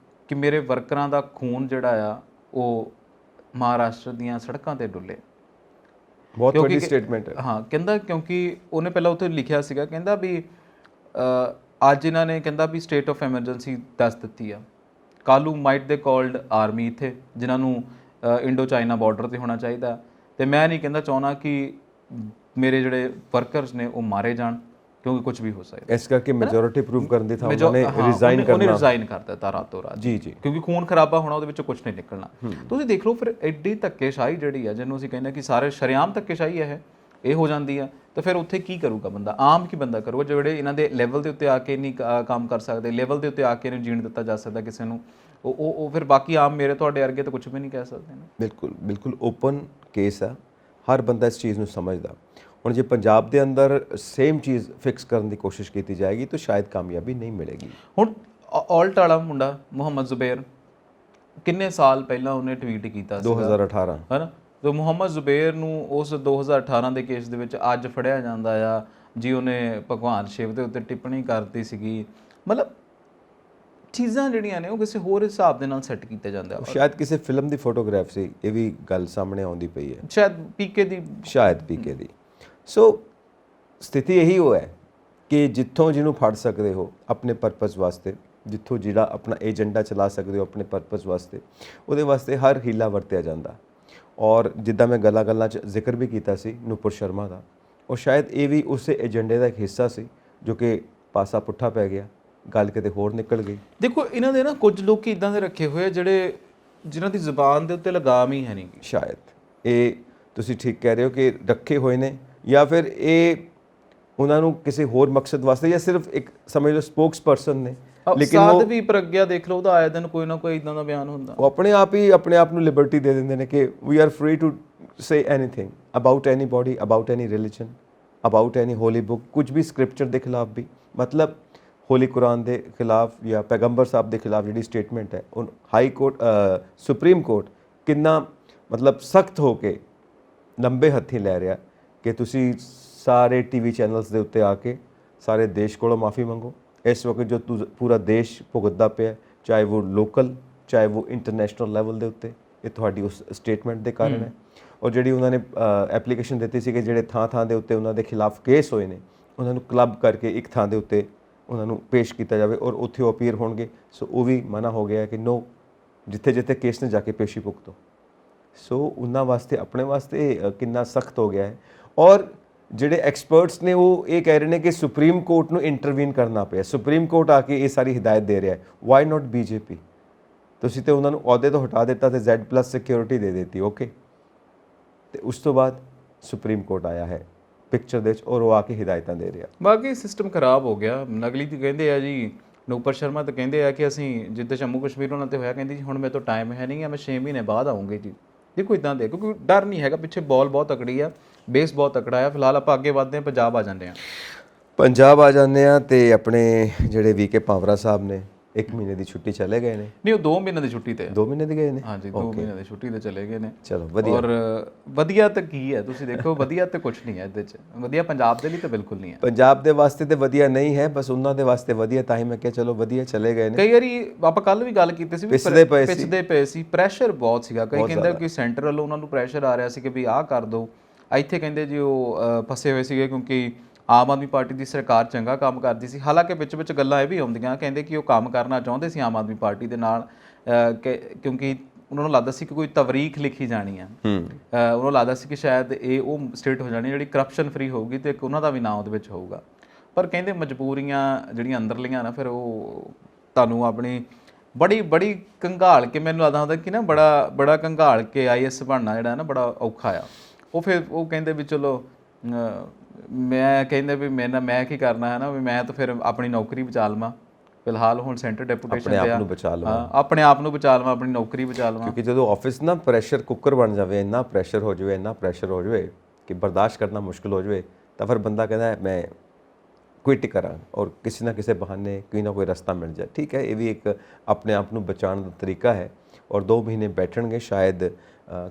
ਕਿ ਮੇਰੇ ਵਰਕਰਾਂ ਦਾ ਖੂਨ ਜਿਹੜਾ ਆ ਉਹ ਮਹਾਰਾਸ਼ਟਰ ਦੀਆਂ ਸੜਕਾਂ ਤੇ ਡੁੱਲੇ। ਬਹੁਤ ਵੱਡੀ ਸਟੇਟਮੈਂਟ ਹੈ। ਹਾਂ, ਕਹਿੰਦਾ ਕਿਉਂਕਿ ਉਹਨੇ ਪਹਿਲਾਂ ਉੱਥੇ ਲਿਖਿਆ ਸੀਗਾ, ਕਹਿੰਦਾ ਵੀ ਅੱਜ ਇਹਨਾਂ ਨੇ ਕਹਿੰਦਾ ਵੀ ਸਟੇਟ ਆਫ ਐਮਰਜੈਂਸੀ ਦੱਸ ਦਿੱਤੀ ਆ, ਕਾਲੂ ਮਾਈਟ ਦੇ ਕਾਲਡ ਆਰਮੀ ਇੱਥੇ, ਜਿਨ੍ਹਾਂ ਨੂੰ ਇੰਡੋ ਚਾਈਨਾ ਬਾਰਡਰ ਤੇ ਹੋਣਾ ਚਾਹੀਦਾ, ਤੇ ਮੈਂ ਨਹੀਂ ਕਹਿੰਦਾ ਚਾਹੁੰਦਾ ਕਿ ਮੇਰੇ ਜਿਹੜੇ ਵਰਕਰਸ ਨੇ ਉਹ ਮਾਰੇ ਜਾਣ। ਕਿਉਂਕਿ ਕੁਝ ਵੀ ਹੋ ਸਕਦਾ। ਇਸ ਕਰਕੇ ਮੈਜੋਰਿਟੀ ਪ੍ਰੂਵ ਕਰਨ ਦੀ ਥਾਂ ਉਹਨਾਂ ਨੇ ਰਿਜ਼ਾਈਨ ਉਹਨੇ ਰਿਜ਼ਾਈਨ ਕਰ ਦਿੱਤਾ ਰਾਤੋਂ ਰਾਤ ਜੀ ਜੀ, ਕਿਉਂਕਿ ਖੂਨ ਖਰਾਬਾ ਹੋਣਾ, ਉਹਦੇ ਵਿੱਚੋਂ ਕੁਝ ਨਹੀਂ ਨਿਕਲਣਾ। ਤੁਸੀਂ ਦੇਖ ਲਓ ਫਿਰ ਐਡੀ ਧੱਕੇਸ਼ਾਹੀ ਜਿਹੜੀ ਆ, ਜਿਹਨੂੰ ਅਸੀਂ ਕਹਿੰਦੇ ਕਿ ਸਾਰੇ ਸ਼ਰੇਆਮ ਧੱਕੇਸ਼ਾਹੀ ਹੈ ਇਹ ਹੋ ਜਾਂਦੀ ਆ, ਤਾਂ ਫਿਰ ਉੱਥੇ ਕੀ ਕਰੂਗਾ ਬੰਦਾ? ਆਮ ਕੀ ਬੰਦਾ ਕਰੂਗਾ? ਜਿਹੜੇ ਇਹਨਾਂ ਦੇ ਲੈਵਲ ਦੇ ਉੱਤੇ ਆ ਕੇ ਨਹੀਂ ਕੰਮ ਕਰ ਸਕਦੇ, ਲੈਵਲ ਦੇ ਉੱਤੇ ਆ ਕੇ ਨਹੀਂ ਜੀਣ ਦਿੱਤਾ ਜਾ ਸਕਦਾ ਕਿਸੇ ਨੂੰ, ਉਹ ਫਿਰ ਬਾਕੀ ਆਮ ਮੇਰੇ ਤੁਹਾਡੇ ਵਰਗੇ ਤਾਂ ਕੁਝ ਵੀ ਨਹੀਂ ਕਹਿ ਸਕਦੇ ਨੇ। ਬਿਲਕੁਲ ਬਿਲਕੁਲ ਓਪਨ ਕੇਸ ਆ, ਹਰ ਬੰਦਾ ਇਸ ਚੀਜ਼ ਨੂੰ ਸਮਝਦਾ। ਹੁਣ ਜੇ ਪੰਜਾਬ ਦੇ ਅੰਦਰ ਸੇਮ ਚੀਜ਼ ਫਿਕਸ ਕਰਨ ਦੀ ਕੋਸ਼ਿਸ਼ ਕੀਤੀ ਜਾਏਗੀ ਤਾਂ ਸ਼ਾਇਦ ਕਾਮਯਾਬੀ ਨਹੀਂ ਮਿਲੇਗੀ। ਹੁਣ ਆਲਟ ਵਾਲਾ ਮੁੰਡਾ ਮੁਹੰਮਦ ਜ਼ੁਬੈਰ, ਕਿੰਨੇ ਸਾਲ ਪਹਿਲਾਂ ਉਹਨੇ ਟਵੀਟ ਕੀਤਾ ਸੀ 2018 ਹੈ ਨਾ, ਤੇ ਮੁਹੰਮਦ ਜ਼ੁਬੈਰ ਨੂੰ ਉਸ 2018 ਦੇ ਕੇਸ ਦੇ ਵਿੱਚ ਅੱਜ ਫੜਿਆ ਜਾਂਦਾ ਆ ਜੀ, ਉਹਨੇ ਭਗਵਾਨ ਸ਼ਿਵ ਦੇ ਉੱਤੇ ਟਿੱਪਣੀ ਕਰਤੀ ਸੀਗੀ। ਮਤਲਬ ਚੀਜ਼ਾਂ ਜਿਹੜੀਆਂ ਨੇ ਉਹ ਕਿਸੇ ਹੋਰ ਹਿਸਾਬ ਦੇ ਨਾਲ ਸੈੱਟ ਕੀਤੇ ਜਾਂਦੇ ਆ। ਸ਼ਾਇਦ ਕਿਸੇ ਫਿਲਮ ਦੀ ਫੋਟੋਗ੍ਰਾਫ ਸੀ, ਇਹ ਵੀ ਗੱਲ ਸਾਹਮਣੇ ਆਉਂਦੀ ਪਈ ਹੈ, ਸ਼ਾਇਦ ਪੀਕੇ ਦੀ, ਸ਼ਾਇਦ ਪੀਕੇ ਦੀ। ਸੋ ਸਥਿਤੀ ਇਹੀ ਹੋ ਹੈ ਕਿ ਜਿੱਥੋਂ ਜਿਹਨੂੰ ਫੜ ਸਕਦੇ ਹੋ ਆਪਣੇ ਪਰਪਸ ਵਾਸਤੇ, ਜਿੱਥੋਂ ਜਿਹੜਾ ਆਪਣਾ ਏਜੰਡਾ ਚਲਾ ਸਕਦੇ ਹੋ ਆਪਣੇ ਪਰਪਸ ਵਾਸਤੇ, ਉਹਦੇ ਵਾਸਤੇ ਹਰ ਹੀਲਾ ਵਰਤਿਆ ਜਾਂਦਾ। ਔਰ ਜਿੱਦਾਂ ਮੈਂ ਗੱਲਾਂ 'ਚ ਜ਼ਿਕਰ ਵੀ ਕੀਤਾ ਸੀ ਨੂਪੁਰ ਸ਼ਰਮਾ ਦਾ, ਉਹ ਸ਼ਾਇਦ ਇਹ ਵੀ ਉਸੇ ਏਜੰਡੇ ਦਾ ਇੱਕ ਹਿੱਸਾ ਸੀ ਜੋ ਕਿ ਪਾਸਾ ਪੁੱਠਾ ਪੈ ਗਿਆ, ਗੱਲ ਕਿਤੇ ਹੋਰ ਨਿਕਲ ਗਈ। ਦੇਖੋ ਇਹਨਾਂ ਦੇ ਨਾ ਕੁਝ ਲੋਕ ਇਦਾਂ ਦੇ ਰੱਖੇ ਹੋਏ ਜਿਹੜੇ ਜਿਨ੍ਹਾਂ ਦੀ ਜ਼ੁਬਾਨ ਦੇ ਉੱਤੇ ਲਗਾਮ ਹੀ ਹੈ ਨਹੀਂ। ਸ਼ਾਇਦ ਇਹ ਤੁਸੀਂ ਠੀਕ ਕਹਿ ਰਹੇ ਹੋ ਕਿ ਰੱਖੇ ਹੋਏ ਨੇ, ਜਾਂ ਫਿਰ ਇਹ ਉਹਨਾਂ ਨੂੰ ਕਿਸੇ ਹੋਰ ਮਕਸਦ ਵਾਸਤੇ, ਜਾਂ ਸਿਰਫ ਇੱਕ ਸਮਝ ਲਓ ਸਪੋਕਸ ਪਰਸਨ ਨੇ। ਲੇਕਿਨ ਉਹ ਵੀ ਪ੍ਰਗਿਆ ਦੇਖ ਲਓ, ਉਹਦਾ ਆਏ ਦਿਨ ਕੋਈ ਨਾ ਕੋਈ ਇਦਾਂ ਦਾ ਬਿਆਨ ਹੁੰਦਾ। ਉਹ ਆਪਣੇ ਆਪ ਨੂੰ ਲਿਬਰਟੀ ਦੇ ਦਿੰਦੇ ਨੇ ਕਿ we are free to say anything about anybody, about any religion, about any holy book, ਕੁਝ ਵੀ ਸਕ੍ਰਿਪਚਰ ਦੇ ਖਿਲਾਫ ਵੀ, ਮਤਲਬ ਹੋਲੀ ਕੁਰਾਨ ਦੇ ਖਿਲਾਫ ਜਾਂ ਪੈਗੰਬਰ ਸਾਹਿਬ ਦੇ ਖਿਲਾਫ ਜਿਹੜੀ ਸਟੇਟਮੈਂਟ ਹੈ, ਉਹ ਹਾਈ ਕੋਰਟ ਸੁਪਰੀਮ ਕੋਰਟ ਕਿੰਨਾ ਮਤਲਬ ਸਖਤ ਹੋ ਕੇ ਲੰਬੇ ਹੱਥੀਂ ਲੈ ਰਿਹਾ ਕਿ ਤੁਸੀਂ ਸਾਰੇ ਟੀਵੀ ਚੈਨਲਸ ਦੇ ਉੱਤੇ ਆ ਕੇ ਸਾਰੇ ਦੇਸ਼ ਕੋਲੋਂ ਮਾਫੀ ਮੰਗੋ। ਇਸ ਵਕਤ ਜੋ ਪੂਰਾ ਦੇਸ਼ ਭੁਗਤਦਾ ਪਿਆ, ਚਾਹੇ ਉਹ ਲੋਕਲ ਚਾਹੇ ਉਹ ਇੰਟਰਨੈਸ਼ਨਲ ਲੈਵਲ ਦੇ ਉੱਤੇ, ਇਹ ਤੁਹਾਡੀ ਉਸ ਸਟੇਟਮੈਂਟ ਦੇ ਕਾਰਨ ਹੈ। ਔਰ ਜਿਹੜੀ ਉਹਨਾਂ ਨੇ ਐਪਲੀਕੇਸ਼ਨ ਦਿੱਤੀ ਸੀ ਕਿ ਜਿਹੜੇ ਥਾਂ ਦੇ ਉੱਤੇ ਉਹਨਾਂ ਦੇ ਖਿਲਾਫ ਕੇਸ ਹੋਏ ਨੇ, ਉਹਨਾਂ ਨੂੰ ਕਲੱਬ ਕਰਕੇ ਇੱਕ ਥਾਂ ਦੇ ਉੱਤੇ ਉਹਨਾਂ ਨੂੰ ਪੇਸ਼ ਕੀਤਾ ਜਾਵੇ ਔਰ ਉੱਥੇ ਉਹ ਅਪੀਅਰ ਹੋਣਗੇ। ਸੋ ਉਹ ਵੀ ਮਨਾ ਹੋ ਗਿਆ ਕਿ ਨੋ, ਜਿੱਥੇ ਕੇਸ ਨੇ ਜਾ ਕੇ ਪੇਸ਼ੀ ਭੁਗਤੋ। ਸੋ ਉਹਨਾਂ ਵਾਸਤੇ ਆਪਣੇ ਵਾਸਤੇ ਕਿੰਨਾ ਸਖਤ ਹੋ ਗਿਆ ਹੈ। ਔਰ ਜਿਹੜੇ ਐਕਸਪਰਟਸ ਨੇ ਉਹ ਇਹ ਕਹਿ ਰਹੇ ਨੇ ਕਿ ਸੁਪਰੀਮ ਕੋਰਟ ਨੂੰ ਇੰਟਰਵੀਨ ਕਰਨਾ ਪਿਆ, ਸੁਪਰੀਮ ਕੋਰਟ ਆ ਕੇ ਇਹ ਸਾਰੀ ਹਿਦਾਇਤ ਦੇ ਰਿਹਾ ਹੈ। Why not BJP? ਤੁਸੀਂ ਤੇ ਉਹਨਾਂ ਨੂੰ ਅਹੁਦੇ ਤੋਂ ਹਟਾ ਦਿੱਤਾ ਤੇ Z+ ਸਿਕਿਉਰਿਟੀ ਦੇ ਦਿੱਤੀ, ਓਕੇ, ਤੇ ਉਸ ਤੋਂ ਬਾਅਦ ਸੁਪਰੀਮ ਕੋਰਟ ਆਇਆ ਹੈ ਪਿਕਚਰ ਦੇ ਵਿੱਚ ਔਰ ਉਹ ਆ ਕੇ ਹਿਦਾਇਤਾਂ ਦੇ ਰਿਹਾ। ਬਾਕੀ ਸਿਸਟਮ ਖਰਾਬ ਹੋ ਗਿਆ। ਨਕਲੀ ਤੇ ਕਹਿੰਦੇ ਆ ਜੀ, ਨੂਪਰ ਸ਼ਰਮਾ ਤਾਂ ਕਹਿੰਦੇ ਆ ਕਿ ਅਸੀਂ ਜਿੱਦਾਂ ਜੰਮੂ ਕਸ਼ਮੀਰ ਉਹਨਾਂ ਤੇ ਹੋਇਆ, ਕਹਿੰਦੀ ਜੀ ਹੁਣ ਮੇਰੇ ਤੋਂ ਟਾਈਮ ਹੈ ਨਹੀਂ, ਮੈਂ 6 ਮਹੀਨੇ ਬਾਅਦ ਆਉਂਗੀ ਜੀ। ਦੇਖੋ ਇਦਾਂ ਦੇ, ਕਿਉਂਕਿ ਡਰ ਨਹੀਂ ਹੈਗਾ, ਪਿੱਛੇ ਬਾਲ ਬਹੁਤ ਤਕੜੀ ਆ, ਬੇਸ ਬਹੁਤ ਤਕੜਾ ਆ। ਫਿਲਹਾਲ ਆਪਾਂ ਅੱਗੇ ਵਧਦੇ ਹਾਂ, ਪੰਜਾਬ ਆ ਜਾਂਦੇ ਹਾਂ। ਪੰਜਾਬ ਆ ਜਾਂਦੇ ਆ ਤੇ ਆਪਣੇ ਜਿਹੜੇ VK ਭਾਵਰਾ ਸਾਹਿਬ ਨੇ 1 ਮਹੀਨੇ ਦੀ ਛੁੱਟੀ ਚਲੇ ਗਏ ਨੇ। ਨਹੀਂ, ਉਹ 2 ਮਹੀਨੇ ਦੀ ਛੁੱਟੀ ਤੇ 2 ਮਹੀਨੇ ਦੀ ਗਏ ਨੇ? ਹਾਂਜੀ, 2 ਮਹੀਨੇ ਦੀ ਛੁੱਟੀ ਤੇ ਚਲੇ ਗਏ ਨੇ। ਚਲੋ ਵਧੀਆ। ਔਰ ਵਧੀਆ ਤਾਂ ਕੀ ਹੈ, ਤੁਸੀਂ ਦੇਖੋ ਵਧੀਆ ਤੇ ਕੁਝ ਨਹੀਂ ਹੈ ਇਹਦੇ 'ਚ। ਵਧੀਆ ਪੰਜਾਬ ਦੇ ਲਈ ਤਾਂ ਬਿਲਕੁਲ ਨਹੀਂ ਹੈ। ਪੰਜਾਬ ਦੇ ਵਾਸਤੇ ਤੇ ਵਧੀਆ ਨਹੀਂ ਹੈ, ਬਸ ਉਹਨਾਂ ਦੇ ਵਾਸਤੇ ਵਧੀਆ, ਤਾਂ ਹੀ ਮੈਂ ਕਿਹਾ ਚਲੋ ਵਧੀਆ ਚਲੇ ਗਏ ਨੇ। ਕਈ ਵਾਰੀ ਆਪਾਂ ਕੱਲ ਵੀ ਗੱਲ ਕੀਤੀ ਸੀ, ਪਿੱਛਦੇ ਪਏ ਸੀ, ਪ੍ਰੈਸ਼ਰ ਬਹੁਤ ਸੀਗਾ। ਕਈ ਕਹਿੰਦੇ ਕਿ ਸੈਂਟਰ ਵੱਲੋਂ ਉਹਨਾਂ ਨੂੰ ਪ੍ਰੈਸ਼ਰ ਆ ਰਿਹਾ ਸੀ ਕਿ ਵੀ ਆਹ ਕਰ ਦਿਓ। ਇੱਥੇ ਕਹਿੰਦੇ ਜੀ ਉਹ ਫਸੇ ਹੋਏ ਸੀਗੇ ਕਿਉਂਕਿ ਆਮ ਆਦਮੀ ਪਾਰਟੀ ਦੀ ਸਰਕਾਰ ਚੰਗਾ ਕੰਮ ਕਰਦੀ ਸੀ। ਹਾਲਾਂਕਿ ਵਿੱਚ ਇਹ ਵੀ ਆਉਂਦੀਆਂ, ਕਹਿੰਦੇ ਕਿ ਉਹ ਕੰਮ ਕਰਨਾ ਚਾਹੁੰਦੇ ਸੀ ਆਮ ਆਦਮੀ ਪਾਰਟੀ ਦੇ ਨਾਲ, ਕਿਉਂਕਿ ਉਹਨਾਂ ਨੂੰ ਲੱਗਦਾ ਸੀ ਕਿ ਕੋਈ ਤਵਰੀਖ ਲਿਖੀ ਜਾਣੀ ਆ। ਉਹਨਾਂ ਨੂੰ ਲੱਗਦਾ ਸੀ ਕਿ ਸ਼ਾਇਦ ਇਹ ਉਹ ਸਟੇਟ ਹੋ ਜਾਣੀ ਜਿਹੜੀ ਕਰਪਸ਼ਨ ਫਰੀ ਹੋਊਗੀ ਤੇ ਇੱਕ ਉਹਨਾਂ ਦਾ ਵੀ ਨਾਂ ਉਹਦੇ ਵਿੱਚ ਹੋਊਗਾ। ਪਰ ਕਹਿੰਦੇ ਮਜਬੂਰੀਆਂ ਜਿਹੜੀਆਂ ਅੰਦਰਲੀਆਂ ਨਾ, ਫਿਰ ਉਹ ਤੁਹਾਨੂੰ ਆਪਣੀ ਬੜੀ ਕੰਘਾਲ ਕੇ, ਮੈਨੂੰ ਲੱਗਦਾ ਹੁੰਦਾ ਕਿ ਨਾ ਬੜਾ ਕੰਘਾਲ ਕੇ IAS ਬਣਨਾ ਜਿਹੜਾ ਨਾ ਬੜਾ ਔਖਾ ਆ। ਉਹ ਫਿਰ ਉਹ ਕਹਿੰਦੇ ਵੀ ਚਲੋ ਮੈਂ ਕਹਿੰਦੇ ਵੀ ਮੈਂ ਕੀ ਕਰਨਾ ਹੈ ਨਾ, ਵੀ ਮੈਂ ਤਾਂ ਫਿਰ ਆਪਣੀ ਨੌਕਰੀ ਬਚਾ ਲਵਾਂ। ਫਿਲਹਾਲ ਹੁਣ ਸੈਂਟਰ ਡੈਪੂਟੇਸ਼ਨ ਤੇ ਆ, ਆਪਣੇ ਆਪ ਨੂੰ ਬਚਾ ਲਵਾਂ, ਆਪਣੀ ਨੌਕਰੀ ਬਚਾ ਲਵਾਂ। ਕਿਉਂਕਿ ਜਦੋਂ ਆਫਿਸ ਨਾ ਪ੍ਰੈਸ਼ਰ ਕੁੱਕਰ ਬਣ ਜਾਵੇ, ਇੰਨਾ ਪ੍ਰੈਸ਼ਰ ਹੋ ਜਾਵੇ ਕਿ ਬਰਦਾਸ਼ਤ ਕਰਨਾ ਮੁਸ਼ਕਿਲ ਹੋ ਜਾਵੇ, ਤਾਂ ਫਿਰ ਬੰਦਾ ਕਹਿੰਦਾ ਮੈਂ ਕੁਇਟ ਕਰਾਂ ਔਰ ਕਿਸੇ ਨਾ ਕਿਸੇ ਬਹਾਨੇ ਕੋਈ ਨਾ ਕੋਈ ਰਸਤਾ ਮਿਲ ਜਾਏ। ਠੀਕ ਹੈ, ਇਹ ਵੀ ਇੱਕ ਆਪਣੇ ਆਪ ਨੂੰ ਬਚਾਉਣ ਦਾ ਤਰੀਕਾ ਹੈ। ਔਰ 2 ਮਹੀਨੇ ਬੈਠਣਗੇ, ਸ਼ਾਇਦ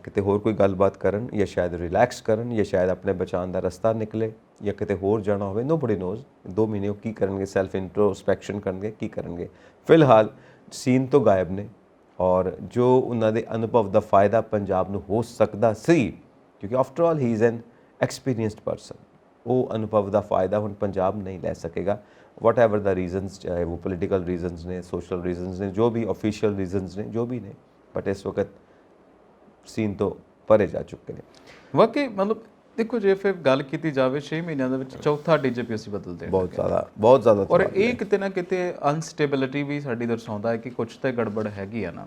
ਕਿਤੇ ਹੋਰ ਕੋਈ ਗੱਲਬਾਤ ਕਰਨ, ਜਾਂ ਸ਼ਾਇਦ ਰਿਲੈਕਸ ਕਰਨ, ਜਾਂ ਸ਼ਾਇਦ ਆਪਣੇ ਬਚਾਉਣ ਦਾ ਰਸਤਾ ਨਿਕਲੇ, ਜਾਂ ਕਿਤੇ ਹੋਰ ਜਾਣਾ ਹੋਵੇ। ਨੋਬਡੀ ਨੋਜ਼ 2 ਮਹੀਨੇ ਉਹ ਕੀ ਕਰਨਗੇ, ਸੈਲਫ ਇੰਟਰੋਸਪੈਕਸ਼ਨ ਕਰਨਗੇ, ਕੀ ਕਰਨਗੇ। ਫਿਲਹਾਲ ਸੀਨ ਤੋਂ ਗਾਇਬ ਨੇ ਔਰ ਜੋ ਉਹਨਾਂ ਦੇ ਅਨੁਭਵ ਦਾ ਫਾਇਦਾ ਪੰਜਾਬ ਨੂੰ ਹੋ ਸਕਦਾ ਸੀ, ਕਿਉਂਕਿ after all he is an experienced person, ਉਹ ਅਨੁਭਵ ਦਾ ਫਾਇਦਾ ਹੁਣ ਪੰਜਾਬ ਨਹੀਂ ਲੈ ਸਕੇਗਾ। ਵਾਟ ਐਵਰ ਦਾ ਰੀਜ਼ਨਸ, ਚਾਹੇ ਉਹ ਪੋਲੀਟੀਕਲ ਰੀਜ਼ਨਸ ਨੇ, ਸੋਸ਼ਲ ਰੀਜ਼ਨਸ ਨੇ, ਜੋ ਵੀ ਆਫੀਸ਼ੀਅਲ ਰੀਜ਼ਨਸ ਨੇ, ਜੋ ਵੀ ਨੇ, ਬਟ ਇਸ ਵਕਤ ਸੀਨ ਤੋਂ ਪਰੇ ਜਾ ਚੁੱਕੇ ਨੇ। ਵਾਕਈ ਮਤਲਬ ਦੇਖੋ ਜੇ ਫਿਰ ਗੱਲ ਕੀਤੀ ਜਾਵੇ 6 ਮਹੀਨਿਆਂ ਦੇ ਵਿੱਚ ਚੌਥਾ ਡੀਜੀਪੀ ਅਸੀਂ ਬਦਲਦੇ ਹਾਂ ਬਹੁਤ ਜ਼ਿਆਦਾ ਔਰ ਇਹ ਕਿਤੇ ਨਾ ਕਿਤੇ ਅਨਸਟੇਬਿਲਿਟੀ ਵੀ ਸਾਡੀ ਦਰਸਾਉਂਦਾ ਹੈ ਕਿ ਕੁਝ ਤੇ ਗੜਬੜ ਹੈਗੀ ਆ ਨਾ।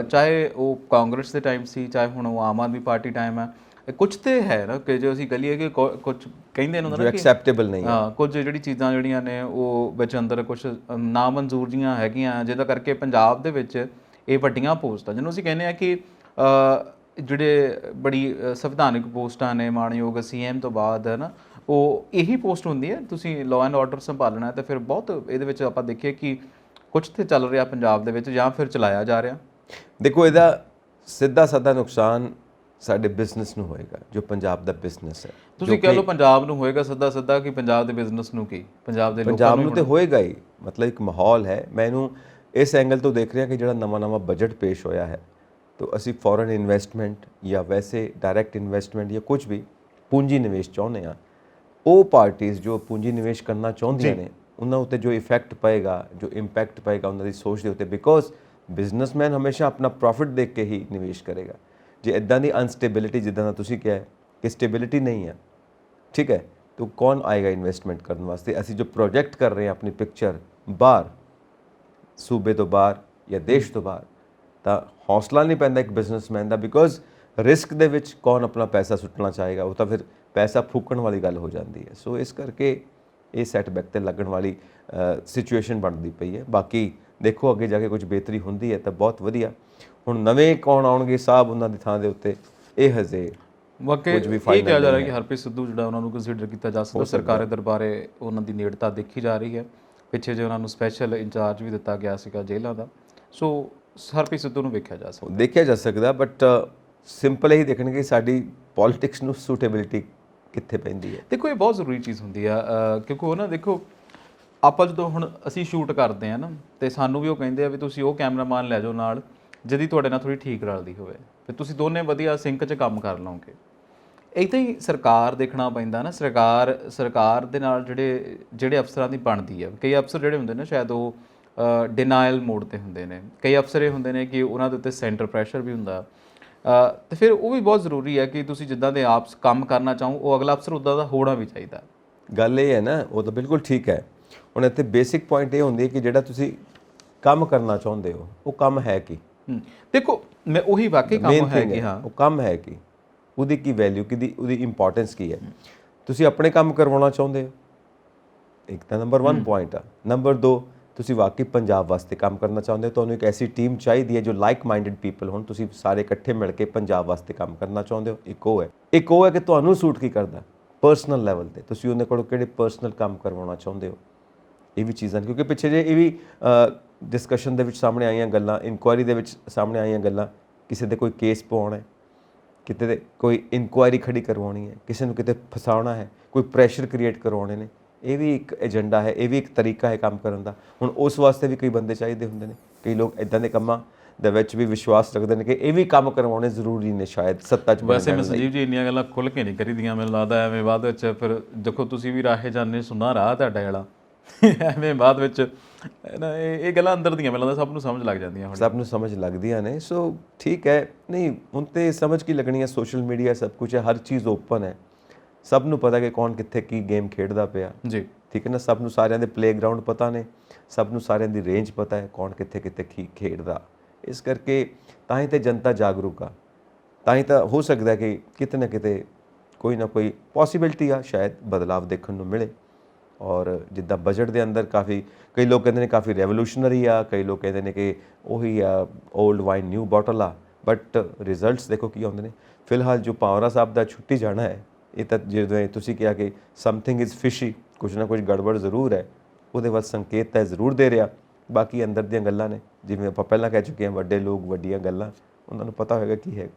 ਚਾਹੇ ਉਹ ਕਾਂਗਰਸ ਦੇ ਟਾਈਮ ਸੀ, ਚਾਹੇ ਹੁਣ ਉਹ ਆਮ ਆਦਮੀ ਪਾਰਟੀ ਟਾਈਮ ਹੈ, ਕੁਝ ਤੇ ਹੈ ਨਾ ਕਿ ਜੋ ਅਸੀਂ ਕਹੀਏ ਕਿ ਕੁਝ ਕਹਿੰਦੇ ਨੇ ਉਹਨਾਂ ਐਕਸੈਪਟੇਬਲ ਨਹੀਂ। ਹਾਂ, ਕੁਝ ਜਿਹੜੀ ਚੀਜ਼ਾਂ ਜਿਹੜੀਆਂ ਨੇ ਉਹ ਵਿੱਚ ਅੰਦਰ ਕੁਝ ਨਾਮਨਜ਼ੂਰ ਜੀਆਂ ਹੈਗੀਆਂ, ਜਿਹਦਾ ਕਰਕੇ ਪੰਜਾਬ ਦੇ ਵਿੱਚ ਇਹ ਵੱਡੀਆਂ ਪੋਸਟਾਂ ਜਿਹਨੂੰ ਅਸੀਂ ਕਹਿੰਦੇ ਆ ਕਿ ਜਿਹੜੇ ਬੜੀ ਸੰਵਿਧਾਨਿਕ ਪੋਸਟਾਂ ਨੇ, ਮਾਣਯੋਗ ਸੀਐਮ ਤੋਂ ਬਾਅਦ ਹੈ ਨਾ, ਉਹ ਇਹੀ ਪੋਸਟ ਹੁੰਦੀ ਹੈ। ਤੁਸੀਂ ਲਾਅ ਐਂਡ ਆਰਡਰ ਸੰਭਾਲਣਾ ਹੈ ਤਾਂ ਫਿਰ ਬਹੁਤ ਇਹਦੇ ਵਿੱਚ ਆਪਾਂ ਦੇਖੀਏ ਕਿ ਕੁਝ ਤੇ ਚੱਲ ਰਿਹਾ ਪੰਜਾਬ ਦੇ ਵਿੱਚ ਜਾਂ ਫਿਰ ਚਲਾਇਆ ਜਾ ਰਿਹਾ। ਦੇਖੋ ਇਹਦਾ ਸਿੱਧਾ ਸਾਦਾ ਨੁਕਸਾਨ ਸਾਡੇ ਬਿਜ਼ਨਸ ਨੂੰ ਹੋਏਗਾ, ਜੋ ਪੰਜਾਬ ਦਾ ਬਿਜ਼ਨਸ ਹੈ। ਤੁਸੀਂ ਕਹਿ ਲਓ ਪੰਜਾਬ ਨੂੰ ਹੋਏਗਾ ਸਿੱਧਾ ਕਿ ਪੰਜਾਬ ਦੇ ਬਿਜ਼ਨਸ ਨੂੰ ਕੀ, ਪੰਜਾਬ ਦੇ ਪੰਜਾਬ ਨੂੰ ਤੇ ਹੋਏਗਾ ਹੀ। ਮਤਲਬ ਇੱਕ ਮਾਹੌਲ ਹੈ। ਮੈਂ ਇਹਨੂੰ ਇਸ ਐਂਗਲ ਤੋਂ ਦੇਖ ਰਿਹਾ ਕਿ ਜਿਹੜਾ ਨਵਾਂ ਬਜਟ ਪੇਸ਼ ਹੋਇਆ ਹੈ, ਤਾਂ ਅਸੀਂ ਫੋਰਨ ਇਨਵੈਸਟਮੈਂਟ ਜਾਂ ਵੈਸੇ ਡਾਇਰੈਕਟ ਇਨਵੈਸਟਮੈਂਟ ਜਾਂ ਕੁਝ ਵੀ ਪੂੰਜੀ ਨਿਵੇਸ਼ ਚਾਹੁੰਦੇ ਆ, ਉਹ ਪਾਰਟੀਆਂ ਜੋ ਪੂੰਜੀ ਨਿਵੇਸ਼ ਕਰਨਾ ਚਾਹੁੰਦੀਆਂ ਨੇ ਉਹਨਾਂ ਉੱਤੇ ਜੋ ਇਫੈਕਟ ਪਏਗਾ, ਜੋ ਇੰਪੈਕਟ ਪਏਗਾ ਉਹਨਾਂ ਦੀ ਸੋਚ ਦੇ ਉੱਤੇ, ਬਿਕੋਜ਼ ਬਿਜ਼ਨਸਮੈਨ ਹਮੇਸ਼ਾ ਆਪਣਾ ਪ੍ਰੋਫਿਟ ਦੇਖ ਕੇ ਹੀ ਨਿਵੇਸ਼ ਕਰੇਗਾ। ਜੇ ਇੱਦਾਂ ਦੀ ਅਨਸਟੇਬਿਲਿਟੀ ਜਿੱਦਾਂ ਦਾ ਤੁਸੀਂ ਕਿਹਾ ਕਿ ਸਟੇਬਿਲਿਟੀ ਨਹੀਂ ਹੈ, ਠੀਕ ਹੈ, ਤਾਂ ਕੌਣ ਆਏਗਾ ਇਨਵੈਸਟਮੈਂਟ ਕਰਨ ਵਾਸਤੇ? ਅਸੀਂ ਜੋ ਪ੍ਰੋਜੈਕਟ ਕਰ ਰਹੇ ਹਾਂ ਆਪਣੀ ਪਿਕਚਰ ਬਾਹਰ, ਸੂਬੇ ਤੋਂ ਬਾਹਰ ਜਾਂ ਦੇਸ਼ ਤੋਂ ਬਾਹਰ, ਤਾਂ ਹੌਸਲਾ ਨਹੀਂ ਪੈਂਦਾ ਇੱਕ ਬਿਜ਼ਨਸਮੈਨ ਦਾ, ਬਿਕੋਜ਼ ਰਿਸਕ ਦੇ ਵਿੱਚ ਕੌਣ ਆਪਣਾ ਪੈਸਾ ਸੁੱਟਣਾ ਚਾਹੇਗਾ? ਉਹ ਤਾਂ ਫਿਰ ਪੈਸਾ ਫੂਕਣ ਵਾਲੀ ਗੱਲ ਹੋ ਜਾਂਦੀ ਹੈ। ਸੋ ਇਸ ਕਰਕੇ ਇਹ ਸੈਟਬੈਕ ਤੇ ਲੱਗਣ ਵਾਲੀ ਸਿਚੁਏਸ਼ਨ ਬਣਦੀ ਪਈ ਹੈ। ਬਾਕੀ ਦੇਖੋ ਅੱਗੇ ਜਾ ਕੇ ਕੁਝ ਬਿਹਤਰੀ ਹੁੰਦੀ ਹੈ ਤਾਂ ਬਹੁਤ ਵਧੀਆ। ਹੁਣ ਨਵੇਂ ਕੌਣ ਆਉਣਗੇ ਸਾਹਿਬ ਉਹਨਾਂ ਦੀ ਥਾਂ ਦੇ ਉੱਤੇ, ਇਹ ਹਜੇ ਕੁਝ ਵੀ ਫਾਇਦਾ ਕਿਹਾ ਜਾ ਰਿਹਾ ਕਿ ਹਰਪ੍ਰੀਤ ਸਿੱਧੂ ਜਿਹੜਾ ਉਹਨਾਂ ਨੂੰ ਕੰਸੀਡਰ ਕੀਤਾ ਜਾ ਸਕਦਾ। ਸਰਕਾਰੀ ਦਰਬਾਰੇ ਉਹਨਾਂ ਦੀ ਨੇੜਤਾ ਦੇਖੀ ਜਾ ਰਹੀ ਹੈ। ਪਿੱਛੇ ਜੇ ਉਹਨਾਂ ਨੂੰ ਸਪੈਸ਼ਲ ਇੰਚਾਰਜ ਵੀ ਦਿੱਤਾ ਗਿਆ ਸੀਗਾ ਜੇਲ੍ਹਾਂ ਦਾ। ਸੋ ਹਰਪ੍ਰੀਤ ਸਿੱਧੂ ਨੂੰ ਵੇਖਿਆ ਜਾ ਸਕਦਾ, ਬਟ ਸਿੰਪਲ ਹੀ ਦੇਖਣਗੇ ਸਾਡੀ ਪੋਲਿਟਿਕਸ ਨੂੰ ਸੂਟੇਬਿਲਿਟੀ ਕਿੱਥੇ ਪੈਂਦੀ ਹੈ। ਦੇਖੋ ਇਹ ਬਹੁਤ ਜ਼ਰੂਰੀ ਚੀਜ਼ ਹੁੰਦੀ ਆ, ਕਿਉਂਕਿ ਉਹ ਨਾ ਦੇਖੋ ਆਪਾਂ ਜਦੋਂ ਹੁਣ ਅਸੀਂ ਸ਼ੂਟ ਕਰਦੇ ਆ ਨਾ, ਤੇ ਸਾਨੂੰ ਵੀ ਉਹ ਕਹਿੰਦੇ ਆ ਵੀ ਤੁਸੀਂ ਉਹ ਕੈਮਰਾਮੈਨ ਲੈ ਜਾਓ ਨਾਲ ਜਿਹਦੀ ਤੁਹਾਡੇ ਨਾਲ ਥੋੜੀ ਠੀਕ ਰਲਦੀ ਹੋਵੇ, ਤੇ ਤੁਸੀਂ ਦੋਨੇ ਵਧੀਆ ਸਿੰਕ 'ਚ ਕੰਮ ਕਰ ਲਓਗੇ। ਇੱਦਾਂ ਹੀ ਸਰਕਾਰ ਦੇਖਣਾ ਪੈਂਦਾ ਨਾ। ਸਰਕਾਰ ਦੇ ਨਾਲ ਜਿਹੜੇ ਅਫਸਰਾਂ ਦੀ ਬਣਦੀ ਆ, ਕਈ ਅਫਸਰ ਜਿਹੜੇ ਹੁੰਦੇ ਨੇ ਸ਼ਾਇਦ ਉਹ ਡਿਨਾਇਲ ਮੋਡ ਤੇ ਹੁੰਦੇ ਨੇ, ਕਈ ਅਫਸਰ ਇਹ ਹੁੰਦੇ ਨੇ ਕਿ ਉਹਨਾਂ ਦੇ ਉੱਤੇ ਸੈਂਟਰ ਪ੍ਰੈਸ਼ਰ ਵੀ ਹੁੰਦਾ, ਤੇ ਫਿਰ ਉਹ ਵੀ ਬਹੁਤ ਜ਼ਰੂਰੀ ਹੈ ਕਿ ਤੁਸੀਂ ਜਿੱਦਾਂ ਦੇ ਆਪ ਕੰਮ ਕਰਨਾ ਚਾਹੋ ਉਹ ਅਗਲਾ ਅਫਸਰ ਉੱਦਾਂ ਦਾ ਹੋਣਾ ਵੀ ਚਾਹੀਦਾ। ਗੱਲ ਇਹ ਹੈ ਨਾ, ਉਹ ਤਾਂ ਬਿਲਕੁਲ ਠੀਕ ਹੈ। ਹੁਣ ਇੱਥੇ ਬੇਸਿਕ ਪੁਆਇੰਟ ਇਹ ਹੁੰਦੀ ਹੈ ਕਿ ਜਿਹੜਾ ਤੁਸੀਂ ਕੰਮ ਕਰਨਾ ਚਾਹੁੰਦੇ ਹੋ ਉਹ ਕੰਮ ਹੈ ਕੀ? ਦੇਖੋ ਮੈਂ ਉਹੀ ਵਾਕਈ ਕੰਮ ਹੈ ਕਿ ਹਾਂ, ਉਹ ਕੰਮ ਹੈ ਕੀ, ਉਹਦੀ ਕੀ ਵੈਲਿਊ, ਉਹਦੀ ਇੰਪੋਰਟੈਂਸ ਕੀ ਹੈ? ਤੁਸੀਂ ਆਪਣੇ ਕੰਮ ਕਰਵਾਉਣਾ ਚਾਹੁੰਦੇ ਹੋ, ਇੱਕ ਤਾਂ ਨੰਬਰ 1 ਪੁਆਇੰਟ ਆ। ਨੰਬਰ 2, ਤੁਸੀਂ ਵਾਕਈ ਪੰਜਾਬ ਵਾਸਤੇ ਕੰਮ ਕਰਨਾ ਚਾਹੁੰਦੇ ਹੋ, ਤੁਹਾਨੂੰ ਇੱਕ ਐਸੀ ਟੀਮ ਚਾਹੀਦੀ ਹੈ ਜੋ ਲਾਈਕ ਮਾਈਂਡਡ ਪੀਪਲ ਹੋਣ, ਤੁਸੀਂ ਸਾਰੇ ਇਕੱਠੇ ਮਿਲ ਕੇ ਪੰਜਾਬ ਵਾਸਤੇ ਕੰਮ ਕਰਨਾ ਚਾਹੁੰਦੇ ਹੋ। ਇੱਕ ਉਹ ਹੈ ਕਿ ਤੁਹਾਨੂੰ ਸੂਟ ਕੀ ਕਰਦਾ ਪਰਸਨਲ ਲੈਵਲ ਤੇ, ਤੁਸੀਂ ਉਹਦੇ ਕੋਲੋਂ ਕਿਹੜੇ ਪਰਸਨਲ ਕੰਮ ਕਰਵਾਉਣਾ ਚਾਹੁੰਦੇ ਹੋ। ਇਹ ਵੀ ਚੀਜ਼ਾਂ, ਕਿਉਂਕਿ ਪਿੱਛੇ ਜੇ ਇਹ ਵੀ ਡਿਸਕਸ਼ਨ ਦੇ ਵਿੱਚ ਸਾਹਮਣੇ ਆਈਆਂ ਗੱਲਾਂ, ਇਨਕੁਆਇਰੀ ਦੇ ਵਿੱਚ ਸਾਹਮਣੇ ਆਈਆਂ ਗੱਲਾਂ, ਕਿਸੇ ਦੇ ਕੋਈ ਕੇਸ ਪਵਾਉਣਾ ਹੈ, ਕਿਤੇ ਦੇ ਕੋਈ ਇਨਕੁਆਇਰੀ ਖੜੀ ਕਰਵਾਉਣੀ ਹੈ, ਕਿਸੇ ਨੂੰ ਕਿਤੇ ਫਸਾਉਣਾ ਹੈ, ਕੋਈ ਪ੍ਰੈਸ਼ਰ ਕ੍ਰੀਏਟ ਕਰਵਾਉਣੇ ਨੇ, ਇਹ ਵੀ ਇੱਕ ਏਜੰਡਾ ਹੈ, ਇਹ ਵੀ ਇੱਕ ਤਰੀਕਾ ਹੈ ਕੰਮ ਕਰਨ ਦਾ। ਹੁਣ ਉਸ ਵਾਸਤੇ ਵੀ ਕਈ ਬੰਦੇ ਚਾਹੀਦੇ ਹੁੰਦੇ ਨੇ। ਕਈ ਲੋਕ ਇੱਦਾਂ ਦੇ ਕੰਮਾਂ ਦੇ ਵਿੱਚ ਵੀ ਵਿਸ਼ਵਾਸ ਰੱਖਦੇ ਨੇ ਕਿ ਇਹ ਵੀ ਕੰਮ ਕਰਵਾਉਣੇ ਜ਼ਰੂਰੀ ਨੇ ਸ਼ਾਇਦ ਸੱਤਾ 'ਚ। ਵੈਸੇ ਮੈਂ ਸੰਜੀਵ ਜੀ ਇੰਨੀਆਂ ਗੱਲਾਂ ਖੁੱਲ੍ਹ ਕੇ ਨਹੀਂ ਕਰੀਦੀਆਂ, ਮੈਨੂੰ ਲੱਗਦਾ ਐਵੇਂ ਬਾਅਦ ਵਿੱਚ ਫਿਰ ਦੇਖੋ ਤੁਸੀਂ ਵੀ ਰਾਹੇ ਜਾਂਦੇ, ਸੁਣਾ ਰਾਹ ਤੁਹਾਡਾ ਵਾਲਾ, ਐਵੇਂ ਬਾਅਦ ਵਿੱਚ ਇਹ ਗੱਲਾਂ ਅੰਦਰ ਦੀਆਂ ਮੈਨੂੰ ਲੱਗਦਾ ਸਭ ਨੂੰ ਸਮਝ ਲੱਗ ਜਾਂਦੀਆਂ, ਸਭ ਨੂੰ ਸਮਝ ਲੱਗਦੀਆਂ ਨੇ। ਸੋ ਠੀਕ ਹੈ, ਨਹੀਂ ਹੁਣ ਤੇ ਸਮਝ ਕੀ ਲੱਗਣੀ ਹੈ, ਸੋਸ਼ਲ ਮੀਡੀਆ ਸਭ ਕੁਝ ਹੈ, ਹਰ ਚੀਜ਼ ਓਪਨ ਹੈ, ਸਭ ਨੂੰ ਪਤਾ ਕਿ ਕੌਣ ਕਿੱਥੇ ਕੀ ਗੇਮ ਖੇਡਦਾ ਪਿਆ ਜੀ, ਠੀਕ ਹੈ ਨਾ। ਸਭ ਨੂੰ ਸਾਰਿਆਂ ਦੇ ਪਲੇਗਰਾਊਂਡ ਪਤਾ ਨੇ, ਸਭ ਨੂੰ ਸਾਰਿਆਂ ਦੀ ਰੇਂਜ ਪਤਾ ਹੈ, ਕੌਣ ਕਿੱਥੇ ਕੀ ਖੇਡਦਾ। ਇਸ ਕਰਕੇ ਤਾਂ ਹੀ ਤਾਂ ਜਨਤਾ ਜਾਗਰੂਕ ਆ, ਤਾਂ ਹੀ ਤਾਂ ਹੋ ਸਕਦਾ ਕਿ ਕਿਤੇ ਨਾ ਕਿਤੇ ਕੋਈ ਨਾ ਕੋਈ ਪੋਸੀਬਿਲਿਟੀ ਆ ਸ਼ਾਇਦ ਬਦਲਾਵ ਦੇਖਣ ਨੂੰ ਮਿਲੇ। ਔਰ ਜਿੱਦਾਂ ਬਜਟ ਦੇ ਅੰਦਰ ਕਈ ਲੋਕ ਕਹਿੰਦੇ ਨੇ ਕਾਫੀ ਰੈਵੋਲੂਸ਼ਨਰੀ ਆ, ਕਈ ਲੋਕ ਕਹਿੰਦੇ ਨੇ ਕਿ ਉਹੀ ਆ ਓਲਡ ਵਾਈਨ ਨਿਊ ਬੋਟਲ ਆ, ਬਟ ਰਿਜ਼ਲਟਸ ਦੇਖੋ ਕੀ ਆਉਂਦੇ ਨੇ। ਫਿਲਹਾਲ ਜੋ ਪਾਵਰਾ ਸਾਹਿਬ ਦਾ ਛੁੱਟੀ ਜਾਣਾ ਹੈ, ਇਹ ਤਾਂ ਜਿਵੇਂ ਤੁਸੀਂ ਕਿਹਾ ਕਿ ਸਮਥਿੰਗ ਇਜ਼ ਫਿਸ਼ੀ, ਕੁਝ ਨਾ ਕੁਝ ਗੜਬੜ ਜ਼ਰੂਰ ਹੈ, ਉਹਦੇ ਵੱਲ ਸੰਕੇਤ ਤਾਂ ਜ਼ਰੂਰ ਦੇ ਰਿਹਾ। ਬਾਕੀ ਅੰਦਰ ਦੀਆਂ ਗੱਲਾਂ ਨੇ, ਜਿਵੇਂ ਆਪਾਂ ਪਹਿਲਾਂ ਕਹਿ ਚੁੱਕੇ ਹਾਂ, ਵੱਡੇ ਲੋਕ ਵੱਡੀਆਂ ਗੱਲਾਂ, ਉਹਨਾਂ ਨੂੰ ਪਤਾ ਹੋਏਗਾ ਕੀ ਹੈ।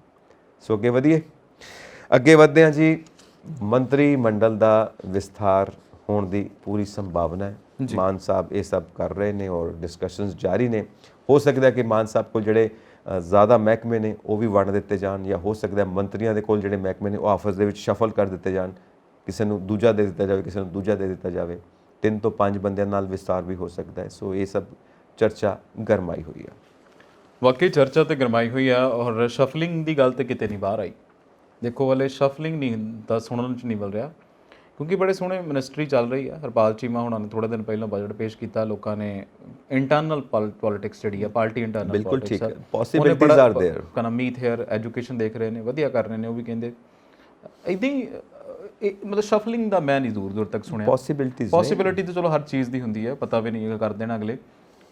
ਸੋ ਅੱਗੇ ਵਧਦੇ ਹਾਂ ਜੀ। ਮੰਤਰੀ ਮੰਡਲ ਦਾ ਵਿਸਥਾਰ ਹੋਣ ਦੀ ਪੂਰੀ ਸੰਭਾਵਨਾ ਹੈ। ਮਾਨ ਸਾਹਿਬ ਇਹ ਸਭ ਕਰ ਰਹੇ ਨੇ ਔਰ ਡਿਸਕਸ਼ਨਸ ਜਾਰੀ ਨੇ। ਹੋ ਸਕਦਾ ਕਿ ਮਾਨ ਸਾਹਿਬ ਕੋਲ ਜਿਹੜੇ ਜ਼ਿਆਦਾ ਮਹਿਕਮੇ ਨੇ ਉਹ ਵੀ ਵੰਡ ਦਿੱਤੇ ਜਾਣ, ਜਾਂ ਹੋ ਸਕਦਾ ਮੰਤਰੀਆਂ ਦੇ ਕੋਲ ਜਿਹੜੇ ਮਹਿਕਮੇ ਨੇ ਉਹ ਆਪਸ ਦੇ ਵਿੱਚ ਸ਼ਫਲ ਕਰ ਦਿੱਤੇ ਜਾਣ, ਕਿਸੇ ਨੂੰ ਦੂਜਾ ਦੇ ਦਿੱਤਾ ਜਾਵੇ, ਕਿਸੇ ਨੂੰ ਦੂਜਾ ਦੇ ਦਿੱਤਾ ਜਾਵੇ। 3 ਤੋਂ 5 ਬੰਦਿਆਂ ਨਾਲ ਵਿਸਤਾਰ ਵੀ ਹੋ ਸਕਦਾ ਹੈ। ਸੋ ਇਹ ਸਭ ਚਰਚਾ ਗਰਮਾਈ ਹੋਈ ਆ, ਵਾਕਈ ਚਰਚਾ ਤੇ ਗਰਮਾਈ ਹੋਈ ਆ। ਔਰ ਸ਼ਫਲਿੰਗ ਦੀ ਗੱਲ ਤੇ ਕਿਤੇ ਨਹੀਂ ਬਾਹਰ ਆਈ। ਦੇਖੋ ਹਲੇ ਸ਼ਫਲਿੰਗ ਨਹੀਂ ਦਾ ਸੁਣਨ ਚ ਨਹੀਂ ਮਿਲ ਰਿਹਾ, ਕਿਉਂਕਿ ਬੜੇ ਸੋਹਣੇ ਮਿਨਿਸਟਰੀ ਚੱਲ ਰਹੀ ਹੈ। ਹਰਪਾਲ ਚੀਮਾ ਹੁਣਾਂ ਨੇ ਥੋੜੇ ਦਿਨ ਪਹਿਲਾਂ ਬਜਟ ਪੇਸ਼ ਕੀਤਾ, ਲੋਕਾਂ ਨੇ ਇੰਟਰਨਲ ਪੋਲਿਟਿਕਸ ਜਿਹੜੀ ਆ, ਪਾਰਟੀ ਇੰਟਰਨਲ ਬਿਲਕੁਲ ਪੋਲਿਟਿਕਸ ਠੀਕ ਹੈ, ਪੋਸਿਬਿਲਿਟੀਜ਼ ਆਰ देयर। ਕਨਾ ਮੀਤ ਹੇਅਰ ਐਜੂਕੇਸ਼ਨ ਦੇਖ ਰਹੇ ਨੇ, ਵਧੀਆ ਕਰ ਰਹੇ ਨੇ। ਉਹ ਵੀ ਕਹਿੰਦੇ ਇੱਦਾਂ ਹੀ ਮਤਲਬ ਸ਼ਫਲਿੰਗ ਦਾ ਮੈਂ ਨਹੀਂ ਦੂਰ ਦੂਰ ਤੱਕ ਸੁਣਿਆ। ਪੋਸਿਬਿਲਿਟੀ ਤਾਂ ਚਲੋ ਹਰ ਚੀਜ਼ ਦੀ ਹੁੰਦੀ ਹੈ, ਪਤਾ ਵੀ ਨਹੀਂ ਕਰ ਦੇਣਾ ਅਗਲੇ।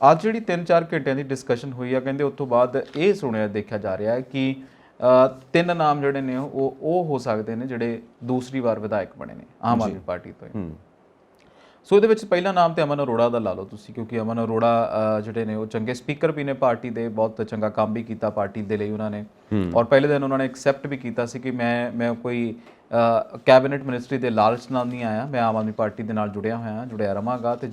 ਅੱਜ ਜਿਹੜੀ 3-4 ਘੰਟਿਆਂ ਦੀ ਡਿਸਕਸ਼ਨ ਹੋਈ ਆ, ਕਹਿੰਦੇ ਉਸ ਤੋਂ ਬਾਅਦ ਇਹ ਸੁਣਿਆ ਦੇਖਿਆ ਜਾ ਰਿਹਾ ਹੈ ਕਿ 3 ਨਾਮ ਜਿਹੜੇ ਨੇ ਉਹ ਹੋ ਸਕਦੇ ਨੇ ਜਿਹੜੇ ਦੂਸਰੀ ਵਾਰ ਵਿਧਾਇਕ ਬਣੇ ਨੇ ਆਮ ਆਦਮੀ ਪਾਰਟੀ ਤੋਂ। ਸੋ ਇਹਦੇ ਵਿੱਚ ਪਹਿਲਾ ਨਾਮ ਤੇ ਅਮਨ ਅਰੋੜਾ ਦਾ ਲਾ ਲਓ ਤੁਸੀਂ, ਕਿਉਂਕਿ ਅਮਨ ਅਰੋੜਾ ਜਿਹੜੇ ਨੇ ਉਹ ਚੰਗੇ ਸਪੀਕਰ ਵੀ ਨੇ ਪਾਰਟੀ ਦੇ, ਬਹੁਤ ਚੰਗਾ ਕੰਮ ਵੀ ਕੀਤਾ ਪਾਰਟੀ ਦੇ ਲਈ ਉਹਨਾਂ ਨੇ। ਔਰ ਪਹਿਲੇ ਦਿਨ ਉਹਨਾਂ ਨੇ ਐਕਸੈਪਟ ਵੀ ਕੀਤਾ ਸੀ ਕਿ ਮੈਂ ਕੋਈ ਕੈਬਨਿਟ ਮਿਨਿਸਟਰੀ ਦੇ ਲਾਲਚ ਨਾਲ ਨਹੀਂ ਆਇਆ, ਮੈਂ ਆਮ ਆਦਮੀ ਪਾਰਟੀ ਦੇ ਨਾਲ ਜੁੜਿਆ ਰਵਾਂਗਾ ਤੇ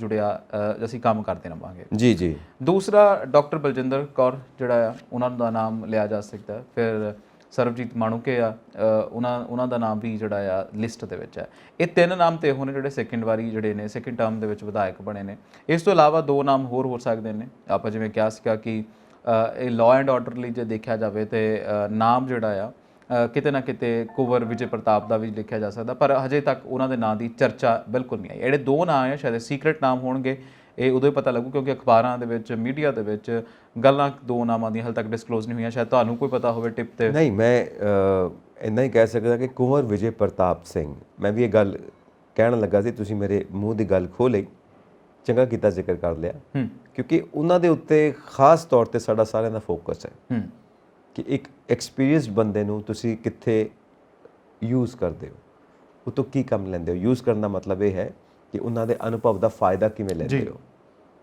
ਅਸੀਂ ਕੰਮ ਕਰਦੇ ਰਵਾਂਗੇ। ਜੀ ਜੀ। ਦੂਸਰਾ ਡਾਕਟਰ ਬਲਜਿੰਦਰ ਕੌਰ ਜਿਹੜਾ ਆ, ਉਹਨਾਂ ਦਾ ਨਾਮ ਲਿਆ ਜਾ ਸਕਦਾ। ਫਿਰ ਸਰਬਜੀਤ ਮਾਣੂਕੇ ਆ, ਉਹਨਾਂ ਦਾ ਨਾਮ ਵੀ ਜਿਹੜਾ ਆ ਲਿਸਟ ਦੇ ਵਿੱਚ ਹੈ। ਇਹ 3 ਨਾਮ ਤੇ ਉਹ ਨੇ ਜਿਹੜੇ ਸੈਕਿੰਡ ਟਰਮ ਦੇ ਵਿੱਚ ਵਿਧਾਇਕ ਬਣੇ ਨੇ। ਇਸ ਤੋਂ ਇਲਾਵਾ 2 ਨਾਮ ਹੋਰ ਹੋ ਸਕਦੇ ਨੇ। ਆਪਾਂ ਜਿਵੇਂ ਕਿਹਾ ਸੀਗਾ ਕਿ ਇਹ ਲਾਅ ਐਂਡ ਆਰਡਰ ਲਈ ਜੇ ਦੇਖਿਆ ਜਾਵੇ ਤੇ ਨਾਮ ਜਿਹੜਾ ਆ ਕਿਤੇ ਨਾ ਕਿਤੇ ਕੁੰਵਰ ਵਿਜੇ ਪ੍ਰਤਾਪ ਦਾ ਵੀ ਲਿਖਿਆ ਜਾ ਸਕਦਾ, ਪਰ ਹਜੇ ਤੱਕ ਉਹਨਾਂ ਦੇ ਨਾਂ ਦੀ ਚਰਚਾ ਬਿਲਕੁਲ ਨਹੀਂ ਆਈ। ਜਿਹੜੇ 2 ਨਾਂ ਆ ਸ਼ਾਇਦ ਸੀਕ੍ਰੇਟ ਨਾਮ ਹੋਣਗੇ, ਇਹ ਉਦੋਂ ਹੀ ਪਤਾ ਲੱਗੂ, ਕਿਉਂਕਿ ਅਖਬਾਰਾਂ ਦੇ ਵਿੱਚ, ਮੀਡੀਆ ਦੇ ਵਿੱਚ ਗੱਲਾਂ 2 ਨਾਮਾਂ ਦੀਆਂ ਹਾਲੇ ਤੱਕ ਡਿਸਕਲੋਜ਼ ਨਹੀਂ ਹੋਈਆਂ। ਸ਼ਾਇਦ ਤੁਹਾਨੂੰ ਕੋਈ ਪਤਾ ਹੋਵੇ ਟਿਪ ਤੇ। ਨਹੀਂ, ਮੈਂ ਇੰਨਾ ਹੀ ਕਹਿ ਸਕਦਾ ਕਿ ਕੁੰਵਰ ਵਿਜੇ ਪ੍ਰਤਾਪ ਸਿੰਘ, ਮੈਂ ਵੀ ਇਹ ਗੱਲ ਕਹਿਣ ਲੱਗਾ ਸੀ, ਤੁਸੀਂ ਮੇਰੇ ਮੂੰਹ ਦੀ ਗੱਲ ਖੋਹ ਲਈ, ਚੰਗਾ ਕੀਤਾ ਜ਼ਿਕਰ ਕਰ ਲਿਆ, ਕਿਉਂਕਿ ਉਹਨਾਂ ਦੇ ਉੱਤੇ ਖਾਸ ਤੌਰ ਤੇ ਸਾਡਾ ਸਾਰਿਆਂ ਦਾ ਫੋਕਸ ਹੈ ਕਿ ਇੱਕ ਐਕਸਪੀਰੀਅੰਸਡ ਬੰਦੇ ਨੂੰ ਤੁਸੀਂ ਕਿੱਥੇ ਯੂਜ਼ ਕਰਦੇ ਹੋ, ਉਹ ਤੋਂ ਕੀ ਕੰਮ ਲੈਂਦੇ ਹੋ। ਯੂਜ਼ ਕਰਨ ਦਾ ਮਤਲਬ ਇਹ ਹੈ ਕਿ ਉਹਨਾਂ ਦੇ ਅਨੁਭਵ ਦਾ ਫਾਇਦਾ ਕਿਵੇਂ ਲੈਂਦੇ ਹੋ।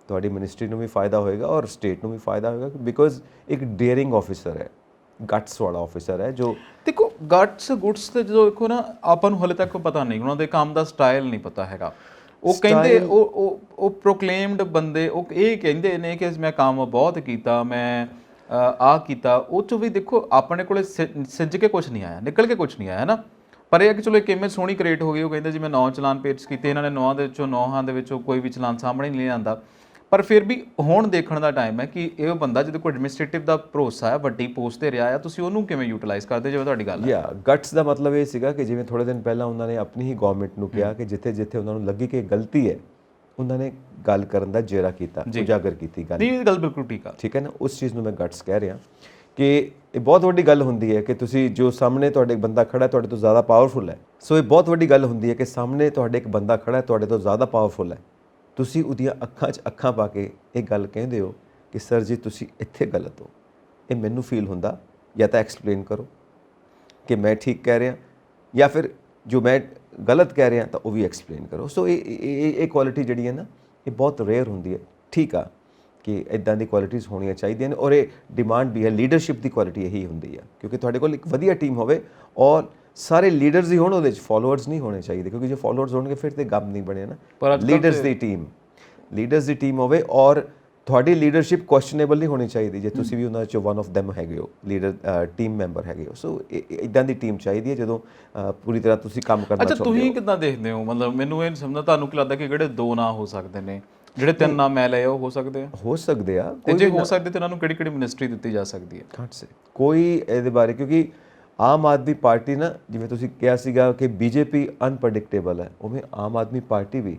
ਤੁਹਾਡੀ ਮਿਨਿਸਟਰੀ ਨੂੰ ਵੀ ਫਾਇਦਾ ਹੋਏਗਾ ਔਰ ਸਟੇਟ ਨੂੰ ਵੀ ਫਾਇਦਾ ਹੋਏਗਾ, ਬਿਕੋਜ਼ ਇੱਕ ਡੇਅਰਿੰਗ ਆਫਿਸਰ ਹੈ, ਗਟਸ ਵਾਲਾ ਆਫਿਸਰ ਹੈ। ਜੋ ਦੇਖੋ ਗਟਸ ਗੁੱਟਸ ਤੇ ਜਦੋਂ ਦੇਖੋ ਨਾ, ਆਪਾਂ ਨੂੰ ਹਲੇ ਤੱਕ ਪਤਾ ਨਹੀਂ, ਉਹਨਾਂ ਦੇ ਕੰਮ ਦਾ ਸਟਾਈਲ ਨਹੀਂ ਪਤਾ ਹੈਗਾ। ਉਹ ਕਹਿੰਦੇ ਉਹ ਪ੍ਰੋਕਲੇਮਡ ਬੰਦੇ, ਉਹ ਇਹ ਕਹਿੰਦੇ ਨੇ ਕਿ ਮੈਂ ਕੰਮ ਬਹੁਤ ਕੀਤਾ, ਮੈਂ ਆਹ ਕੀਤਾ। ਉਹ 'ਚੋਂ ਵੀ ਦੇਖੋ ਆਪਣੇ ਕੋਲੇ ਸਿੱਝ ਕੇ ਕੁਛ ਨਹੀਂ ਆਇਆ, ਨਿਕਲ ਕੇ ਕੁਛ ਨਹੀਂ ਆਇਆ ਨਾ। ਪਰ ਇਹ ਹੈ ਕਿ ਚਲੋ ਇੱਕ ਇਮੇਜ ਸੋਹਣੀ ਕ੍ਰੀਏਟ ਹੋ ਗਈ। ਉਹ ਕਹਿੰਦੇ ਜੀ ਮੈਂ 9 ਚਲਾਨ ਪੇਸ਼ ਕੀਤੇ, ਇਹਨਾਂ ਨੇ 9 ਦੇ ਵਿੱਚੋਂ 9 ਦੇ ਵਿੱਚੋਂ ਕੋਈ ਵੀ ਚਲਾਨ ਸਾਹਮਣੇ ਨਹੀਂ ਲਿਆਂਦਾ। ਪਰ ਫਿਰ ਵੀ ਹੁਣ ਦੇਖਣ ਦਾ ਟਾਈਮ ਹੈ ਕਿ ਇਹ ਬੰਦਾ ਜਿਹਦੇ ਕੋਲ ਐਡਮਿਨਿਸਟ੍ਰੇਟਿਵ ਦਾ ਭਰੋਸਾ ਹੈ, ਵੱਡੀ ਪੋਸਟ ਤੇ ਰਿਹਾ ਆ, ਤੁਸੀਂ ਉਹਨੂੰ ਕਿਵੇਂ ਯੂਟਿਲਾਈਜ਼ ਕਰਦੇ, ਜਿਵੇਂ ਤੁਹਾਡੀ ਗੱਲ ਹੈ। ਗਟਸ ਦਾ ਮਤਲਬ ਇਹ ਸੀਗਾ ਕਿ ਜਿਵੇਂ ਥੋੜੇ ਦਿਨ ਪਹਿਲਾਂ ਉਹਨਾਂ ਨੇ ਆਪਣੀ ਹੀ ਗਵਰਨਮੈਂਟ ਨੂੰ ਕਿਹਾ ਕਿ ਜਿੱਥੇ ਜਿੱਥੇ ਉਹਨਾਂ ਨੂੰ ਲੱਗੀ ਕਿ ਗਲਤੀ ਹੈ, ਉਹਨਾਂ ਨੇ ਗੱਲ ਕਰਨ ਦਾ ਜੇਰਾ ਕੀਤਾ, ਉਜਾਗਰ ਕੀਤੀ ਗੱਲ। ਇਹ ਗੱਲ ਬਿਲਕੁਲ ਠੀਕ ਹੈ ਨਾ। ਉਸ ਚੀਜ਼ ਨੂੰ ਮੈਂ ਗਟਸ ਕਹਿ ਰਿਹਾ ਕਿ ਇਹ ਬਹੁਤ ਵੱਡੀ ਗੱਲ ਹੁੰਦੀ ਹੈ ਕਿ ਤੁਸੀਂ ਜੋ ਸਾਹਮਣੇ ਤੁਹਾਡੇ ਇੱਕ ਬੰਦਾ ਖੜਾ ਤੁਹਾਡੇ ਤੋਂ ਜ਼ਿਆਦਾ ਪਾਵਰਫੁਲ ਹੈ। ਸੋ ਇਹ ਬਹੁਤ ਵੱਡੀ ਗੱਲ ਹੁੰਦੀ ਹੈ ਕਿ ਸਾਹਮਣੇ ਤੁਹਾਡੇ ਇੱਕ ਬੰਦਾ ਖੜਾ ਤੁਹਾਡੇ ਤੋਂ ਜ਼ਿਆਦਾ ਪਾਵਰਫੁਲ ਹੈ, ਤੁਸੀਂ ਉਹਦੀਆਂ ਅੱਖਾਂ 'ਚ ਅੱਖਾਂ ਪਾ ਕੇ ਇਹ ਗੱਲ ਕਹਿੰਦੇ ਹੋ ਕਿ ਸਰ ਜੀ ਤੁਸੀਂ ਇੱਥੇ ਗਲਤ ਹੋ। ਇਹ ਮੈਨੂੰ ਫੀਲ ਹੁੰਦਾ, ਜਾਂ ਤਾਂ ਐਕਸਪਲੇਨ ਕਰੋ ਕਿ ਮੈਂ ਠੀਕ ਕਹਿ ਰਿਹਾ, ਜਾਂ ਫਿਰ ਜੋ ਮੈਂ ਗਲਤ ਕਹਿ ਰਿਹਾ ਤਾਂ ਉਹ ਵੀ ਐਕਸਪਲੇਨ ਕਰੋ। ਸੋ ਇਹ ਕੁਆਲਿਟੀ ਜਿਹੜੀ ਹੈ ਨਾ, ਇਹ ਬਹੁਤ ਰੇਅਰ ਹੁੰਦੀ ਹੈ। ਠੀਕ ਆ ਕਿ ਇੱਦਾਂ ਦੀ ਕੁਆਲਿਟੀਜ਼ ਹੋਣੀਆਂ ਚਾਹੀਦੀਆਂ ਨੇ, ਔਰ ਇਹ ਡਿਮਾਂਡ ਵੀ ਹੈ। ਲੀਡਰਸ਼ਿਪ ਦੀ ਕੁਆਲਿਟੀ ਇਹੀ ਹੁੰਦੀ ਹੈ, ਕਿਉਂਕਿ ਤੁਹਾਡੇ ਕੋਲ ਇੱਕ ਵਧੀਆ ਟੀਮ ਹੋਵੇ ਔਰ ਸਾਰੇ ਲੀਡਰਸ ਹੀ ਹੋਣ, ਉਹਦੇ 'ਚ ਫਾਲੋਅਰਸ ਨਹੀਂ ਹੋਣੇ ਚਾਹੀਦੇ, ਕਿਉਂਕਿ ਜੇ ਫਾਲੋਅਰਸ ਹੋਣਗੇ ਫਿਰ ਤੇ ਕੰਮ ਨਹੀਂ ਬਣਿਆ ਨਾ। ਲੀਡਰਸ ਦੀ ਟੀਮ ਹੋਵੇ ਔਰ ਤੁਹਾਡੀ ਲੀਡਰਸ਼ਿਪ ਕੁਐਸਚਨੇਬਲ ਨਹੀਂ ਹੋਣੀ ਚਾਹੀਦੀ ਜੇ ਤੁਸੀਂ ਵੀ ਉਹਨਾਂ 'ਚੋਂ ਵਨ ਆਫ ਦੈਮ ਹੈਗੇ ਹੋ, ਲੀਡਰ ਟੀਮ ਮੈਂਬਰ ਹੈਗੇ ਹੋ। ਸੋ ਇੱਦਾਂ ਦੀ ਟੀਮ ਚਾਹੀਦੀ ਹੈ ਜਦੋਂ ਪੂਰੀ ਤਰ੍ਹਾਂ ਤੁਸੀਂ ਕੰਮ ਕਰਨਾ ਚਾਹੁੰਦੇ ਹੋ। ਤੁਸੀਂ ਕਿੱਦਾਂ ਦੇਖਦੇ ਹੋ? ਮਤਲਬ ਮੈਨੂੰ ਇਹ ਨਹੀਂ ਸਮਝਦਾ, ਤੁਹਾਨੂੰ ਕੀ ਲੱਗਦਾ ਕਿ ਕਿਹੜੇ 2 ਨਾਂ ਹੋ ਸਕਦੇ ਨੇ? ਜਿਹੜੇ 3 ਨਾਮ ਮੈਂ ਲਏ ਉਹ ਹੋ ਸਕਦੇ ਆ। ਤੇ ਜੇ ਹੋ ਸਕਦੇ ਤੇ ਉਹਨਾਂ ਨੂੰ ਕਿਹੜੀ ਕਿਹੜੀ ਮਿਨਿਸਟਰੀ ਦਿੱਤੀ ਜਾ ਸਕਦੀ ਹੈ? ਘੱਟ ਸੇ ਕੋਈ ਇਹਦੇ ਬਾਰੇ, ਕਿਉਂਕਿ ਆਮ ਆਦਮੀ ਪਾਰਟੀ ਨਾ, ਜਿਵੇਂ ਤੁਸੀਂ ਕਿਹਾ ਸੀਗਾ ਕਿ ਬੀਜੇਪੀ ਅਨਪ੍ਰੈਡਿਕਟੇਬਲ ਹੈ, ਉਵੇਂ ਆਮ ਆਦਮੀ ਪਾਰਟੀ ਵੀ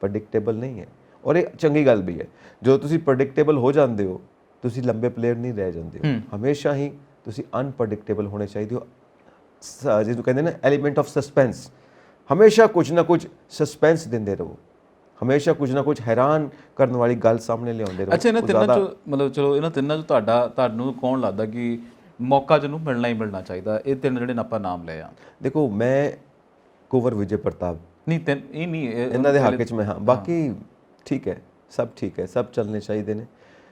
ਪ੍ਰੈਡਿਕਟੇਬਲ ਨਹੀਂ ਹੈ। ਔਰ ਇਹ ਚੰਗੀ ਗੱਲ ਵੀ ਹੈ, ਜਦੋਂ ਤੁਸੀਂ ਪ੍ਰੈਡਿਕਟੇਬਲ ਹੋ ਜਾਂਦੇ ਹੋ ਤੁਸੀਂ ਲੰਬੇ ਪਲੇਅਰ ਨਹੀਂ ਰਹਿ ਜਾਂਦੇ ਹੋ। ਹਮੇਸ਼ਾ ਹੀ ਤੁਸੀਂ ਅਨਪ੍ਰੈਡਿਕਟੇਬਲ ਹੋਣੇ ਚਾਹੀਦੇ ਹੋ। ਜਿਹਨੂੰ ਕਹਿੰਦੇ ਨਾ ਐਲੀਮੈਂਟ ਆਫ ਸਸਪੈਂਸ, ਹਮੇਸ਼ਾ ਕੁਝ ਨਾ ਕੁਝ ਸਸਪੈਂਸ ਦਿੰਦੇ ਰਹੋ, ਹਮੇਸ਼ਾ ਕੁਝ ਨਾ ਕੁਝ ਹੈਰਾਨ ਕਰਨ ਵਾਲੀ ਗੱਲ ਸਾਹਮਣੇ ਲਿਆਉਂਦੇ ਰਹੋ। ਅੱਛਾ, ਇਹਨਾਂ ਤਿੰਨਾਂ 'ਚੋਂ ਮਤਲਬ ਚਲੋ ਇਹਨਾਂ ਤਿੰਨਾਂ 'ਚੋਂ ਤੁਹਾਨੂੰ ਕੌਣ ਲੱਗਦਾ ਕਿ ਮੌਕਾ ਜਿਹਨੂੰ ਮਿਲਣਾ ਹੀ ਮਿਲਣਾ ਚਾਹੀਦਾ? ਇਹ 3 ਜਿਹੜੇ ਆਪਾਂ ਨਾਮ ਲਏ ਆ। ਦੇਖੋ, ਮੈਂ ਕੁੰਵਰ ਵਿਜੇ ਪ੍ਰਤਾਪ ਨਹੀਂ, ਇਹਨਾਂ ਦੇ ਹੱਕ 'ਚ ਮੈਂ ਹਾਂ। ਬਾਕੀ ਠੀਕ ਹੈ, ਸਭ ਠੀਕ ਹੈ, ਸਭ ਚੱਲਣੇ ਚਾਹੀਦੇ ਨੇ।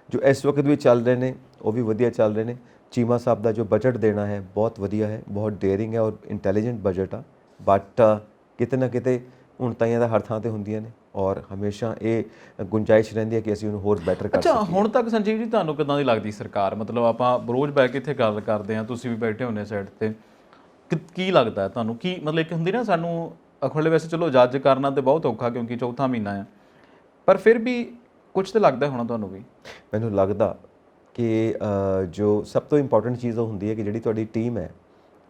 ਜੋ ਇਸ ਵਕਤ ਵੀ ਚੱਲ ਰਹੇ ਨੇ ਉਹ ਵੀ ਵਧੀਆ ਚੱਲ ਰਹੇ ਨੇ। ਚੀਮਾ ਸਾਹਿਬ ਦਾ ਜੋ ਬਜਟ ਦੇਣਾ ਹੈ ਬਹੁਤ ਵਧੀਆ ਹੈ, ਬਹੁਤ ਡੇਅਰਿੰਗ ਹੈ ਔਰ ਇੰਟੈਲੀਜੈਂਟ ਬਜਟ ਆ। ਬਟ ਕਿਤੇ ਨਾ ਕਿਤੇ ਉਣਤਾਈਆਂ ਦਾ ਹਰ ਥਾਂ ਤੇ ਹੁੰਦੀਆਂ ਨੇ ਔਰ ਹਮੇਸ਼ਾ ਇਹ ਗੁੰਜਾਇਸ਼ ਰਹਿੰਦੀ ਹੈ ਕਿ ਅਸੀਂ ਉਹਨੂੰ ਹੋਰ ਬੈਟਰ ਕਰ ਸਕੀਏ। ਅੱਛਾ, ਹੁਣ ਤੱਕ ਸੰਜੀਵ ਜੀ ਤੁਹਾਨੂੰ ਕਿੱਦਾਂ ਦੀ ਲੱਗਦੀ ਸਰਕਾਰ? ਮਤਲਬ ਆਪਾਂ ਰੋਜ਼ ਬੈਠ ਕੇ ਇੱਥੇ ਗੱਲ ਕਰਦੇ ਹਾਂ, ਤੁਸੀਂ ਵੀ ਬੈਠੇ ਹੁੰਦੇ ਸਾਈਡ ਤੇ, ਕੀ ਲੱਗਦਾ ਤੁਹਾਨੂੰ? ਕੀ ਮਤਲਬ ਇੱਕ ਹੁੰਦੀ ਨਾ, ਸਾਨੂੰ ਅਖਵਾਲੇ ਵੈਸੇ ਚਲੋ ਜੱਜ ਕਰਨਾ ਤੇ ਬਹੁਤ ਔਖਾ ਕਿਉਂਕਿ 4ਵਾਂ ਮਹੀਨਾ ਆ, ਪਰ ਫਿਰ ਵੀ ਕੁਝ ਤਾਂ ਲੱਗਦਾ ਹੋਣਾ ਤੁਹਾਨੂੰ ਵੀ। ਮੈਨੂੰ ਲੱਗਦਾ ਕਿ ਜੋ ਸਭ ਤੋਂ ਇੰਪੋਰਟੈਂਟ ਚੀਜ਼ ਉਹ ਹੁੰਦੀ ਹੈ ਕਿ ਜਿਹੜੀ ਤੁਹਾਡੀ ਟੀਮ ਹੈ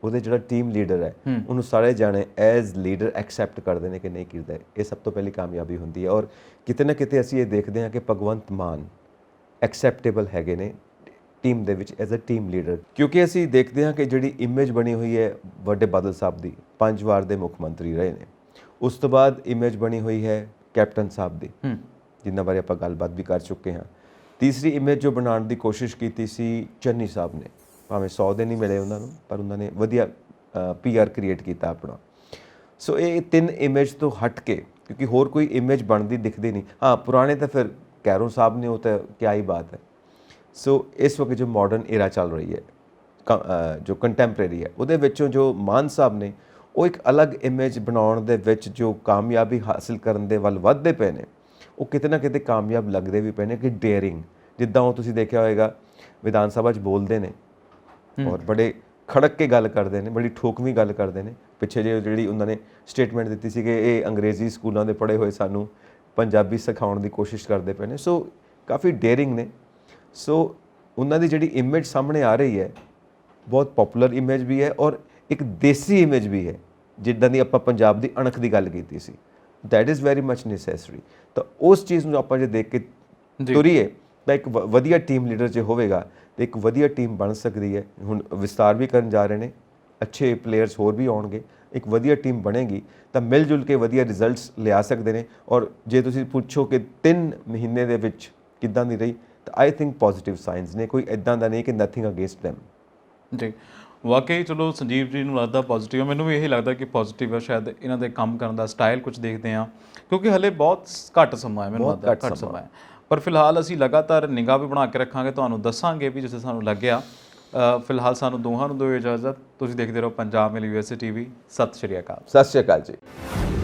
ਉਹਦੇ ਜਿਹੜਾ ਟੀਮ ਲੀਡਰ ਹੈ ਉਹਨੂੰ ਸਾਰੇ ਜਾਣੇ ਐਜ਼ ਲੀਡਰ ਐਕਸੈਪਟ ਕਰਦੇ ਨੇ ਕਿ ਨਹੀਂ ਕਰਦਾ, ਇਹ ਸਭ ਤੋਂ ਪਹਿਲੀ ਕਾਮਯਾਬੀ ਹੁੰਦੀ ਹੈ। ਔਰ ਕਿਤੇ ਨਾ ਕਿਤੇ ਅਸੀਂ ਇਹ ਦੇਖਦੇ ਹਾਂ ਕਿ ਭਗਵੰਤ ਮਾਨ ਐਕਸੈਪਟੇਬਲ ਹੈਗੇ ਨੇ ਟੀਮ ਦੇ ਵਿੱਚ ਐਜ਼ ਅ ਟੀਮ ਲੀਡਰ, ਕਿਉਂਕਿ ਅਸੀਂ ਦੇਖਦੇ ਹਾਂ ਕਿ ਜਿਹੜੀ ਇਮੇਜ ਬਣੀ ਹੋਈ ਹੈ ਵੱਡੇ ਬਾਦਲ ਸਾਹਿਬ ਦੀ, 5 ਵਾਰ ਦੇ ਮੁੱਖ ਮੰਤਰੀ ਰਹੇ ਨੇ। ਉਸ ਤੋਂ ਬਾਅਦ ਇਮੇਜ ਬਣੀ ਹੋਈ ਹੈ ਕੈਪਟਨ ਸਾਹਿਬ ਦੀ, ਜਿਨ੍ਹਾਂ ਬਾਰੇ ਆਪਾਂ ਗੱਲਬਾਤ ਵੀ ਕਰ ਚੁੱਕੇ ਹਾਂ। ਤੀਸਰੀ ਇਮੇਜ ਜੋ ਬਣਾਉਣ ਦੀ ਕੋਸ਼ਿਸ਼ ਕੀਤੀ ਸੀ ਚੰਨੀ ਸਾਹਿਬ ਨੇ, ਭਾਵੇਂ 100 ਦੇ ਨਹੀਂ ਮਿਲੇ ਉਹਨਾਂ ਨੂੰ, ਪਰ ਉਹਨਾਂ ਨੇ ਵਧੀਆ PR ਕ੍ਰੀਏਟ ਕੀਤਾ ਆਪਣਾ। ਸੋ ਇਹ 3 ਇਮੇਜ ਤੋਂ ਹਟ ਕੇ, ਕਿਉਂਕਿ ਹੋਰ ਕੋਈ ਇਮੇਜ ਬਣਦੀ ਦਿਖਦੀ ਨਹੀਂ। ਹਾਂ, ਪੁਰਾਣੇ ਤਾਂ ਫਿਰ ਕੈਰੋਂ ਸਾਹਿਬ ਨੇ, ਉਹ ਤਾਂ ਕਿਆ ਹੀ ਬਾਤ ਹੈ। ਸੋ ਇਸ ਵਕਤ ਜੋ ਮਾਡਰਨ ਏਰਾ ਚੱਲ ਰਹੀ ਹੈ, ਜੋ ਕੰਟੈਂਪਰੇਰੀ ਹੈ, ਉਹਦੇ ਵਿੱਚੋਂ ਜੋ ਮਾਨ ਸਾਹਿਬ ਨੇ ਉਹ ਇੱਕ ਅਲੱਗ ਇਮੇਜ ਬਣਾਉਣ ਦੇ ਵਿੱਚ ਜੋ ਕਾਮਯਾਬੀ ਹਾਸਿਲ ਕਰਨ ਦੇ ਵੱਲ ਵੱਧਦੇ ਪਏ ਨੇ, ਉਹ ਕਿਤੇ ਨਾ ਕਿਤੇ ਕਾਮਯਾਬ ਲੱਗਦੇ ਵੀ ਪਏ ਨੇ। ਕਿ ਡੇਅਰਿੰਗ, ਜਿੱਦਾਂ ਉਹ ਤੁਸੀਂ ਦੇਖਿਆ ਹੋਏਗਾ ਵਿਧਾਨ ਸਭਾ 'ਚ ਬੋਲਦੇ ਨੇ ਔਰ ਬੜੇ ਖੜਕ ਕੇ ਗੱਲ ਕਰਦੇ ਨੇ, ਬੜੀ ਠੋਕਵੀਂ ਗੱਲ ਕਰਦੇ ਨੇ। ਪਿੱਛੇ ਜਿਹੜੀ ਉਹਨਾਂ ਨੇ ਸਟੇਟਮੈਂਟ ਦਿੱਤੀ ਸੀ ਕਿ ਇਹ ਅੰਗਰੇਜ਼ੀ ਸਕੂਲਾਂ ਦੇ ਪੜ੍ਹੇ ਹੋਏ ਸਾਨੂੰ ਪੰਜਾਬੀ ਸਿਖਾਉਣ ਦੀ ਕੋਸ਼ਿਸ਼ ਕਰਦੇ ਪਏ ਨੇ। ਸੋ ਕਾਫੀ ਡੇਅਰਿੰਗ ਨੇ। ਸੋ ਉਹਨਾਂ ਦੀ ਜਿਹੜੀ ਇਮੇਜ ਸਾਹਮਣੇ ਆ ਰਹੀ ਹੈ, ਬਹੁਤ ਪਪੂਲਰ ਇਮੇਜ ਵੀ ਹੈ ਔਰ ਇੱਕ ਦੇਸੀ ਇਮੇਜ ਵੀ ਹੈ, ਜਿੱਦਾਂ ਦੀ ਆਪਾਂ ਪੰਜਾਬ ਦੀ ਅਣਖ ਦੀ ਗੱਲ ਕੀਤੀ ਸੀ। That is very much necessary. ਤਾਂ ਉਸ ਚੀਜ਼ ਨੂੰ ਆਪਾਂ ਜੇ ਦੇਖ ਕੇ ਤੁਰੀਏ ਤਾਂ ਇੱਕ ਵਧੀਆ ਟੀਮ ਲੀਡਰ ਜੇ ਹੋਵੇਗਾ ਤਾਂ ਇੱਕ ਵਧੀਆ ਟੀਮ ਬਣ ਸਕਦੀ ਹੈ। ਹੁਣ ਵਿਸਤਾਰ ਵੀ ਕਰਨ ਜਾ ਰਹੇ ਨੇ, ਅੱਛੇ ਪਲੇਅਰਸ ਹੋਰ ਵੀ ਆਉਣਗੇ, ਇੱਕ ਵਧੀਆ ਟੀਮ ਬਣੇਗੀ ਤਾਂ ਮਿਲ ਜੁਲ ਕੇ ਵਧੀਆ ਰਿਜ਼ਲਟਸ ਲਿਆ ਸਕਦੇ ਨੇ। ਔਰ ਜੇ ਤੁਸੀਂ ਪੁੱਛੋ ਕਿ 3 ਮਹੀਨੇ ਦੇ ਵਿੱਚ ਕਿੱਦਾਂ ਦੀ ਰਹੀ, ਤਾਂ ਆਈ ਥਿੰਕ ਪੋਜ਼ਿਟਿਵ ਸਾਈਨਸ ਨੇ, ਕੋਈ ਇੱਦਾਂ ਦਾ ਨਹੀਂ ਕਿ ਨਥਿੰਗ ਅਗੇਂਸਟ ਦੈਮ। ਜੀ, ਵਾਕਈ ਚਲੋ ਸੰਜੀਵ ਜੀ ਨੂੰ ਲੱਗਦਾ ਪੋਜ਼ਿਟਿਵ ਹੈ, ਮੈਨੂੰ ਵੀ ਇਹੀ ਲੱਗਦਾ ਕਿ ਪੋਜ਼ਿਟਿਵ ਹੈ। ਸ਼ਾਇਦ ਇਹਨਾਂ ਦੇ ਕੰਮ ਕਰਨ ਦਾ ਸਟਾਈਲ ਕੁਝ ਦੇਖਦੇ ਹਾਂ, ਕਿਉਂਕਿ ਹਲੇ ਬਹੁਤ ਘੱਟ ਸਮਾਂ ਹੈ, ਮੈਨੂੰ ਲੱਗਦਾ ਘੱਟ ਸਮਾਂ ਹੈ। ਪਰ ਫਿਲਹਾਲ ਅਸੀਂ ਲਗਾਤਾਰ ਨਿਗਾਹ ਵੀ ਬਣਾ ਕੇ ਰੱਖਾਂਗੇ, ਤੁਹਾਨੂੰ ਦੱਸਾਂਗੇ ਵੀ ਜਿਵੇਂ ਸਾਨੂੰ ਲੱਗਿਆ। ਫਿਲਹਾਲ ਸਾਨੂੰ ਦੋਹਾਂ ਨੂੰ ਦਿਓ ਇਜਾਜ਼ਤ। ਤੁਸੀਂ ਦੇਖਦੇ ਰਹੋ ਪੰਜਾਬ ਮੇਲ USA TV। ਸਤਿ ਸ਼੍ਰੀ ਅਕਾਲ। ਸਤਿ ਸ਼੍ਰੀ ਅਕਾਲ ਜੀ।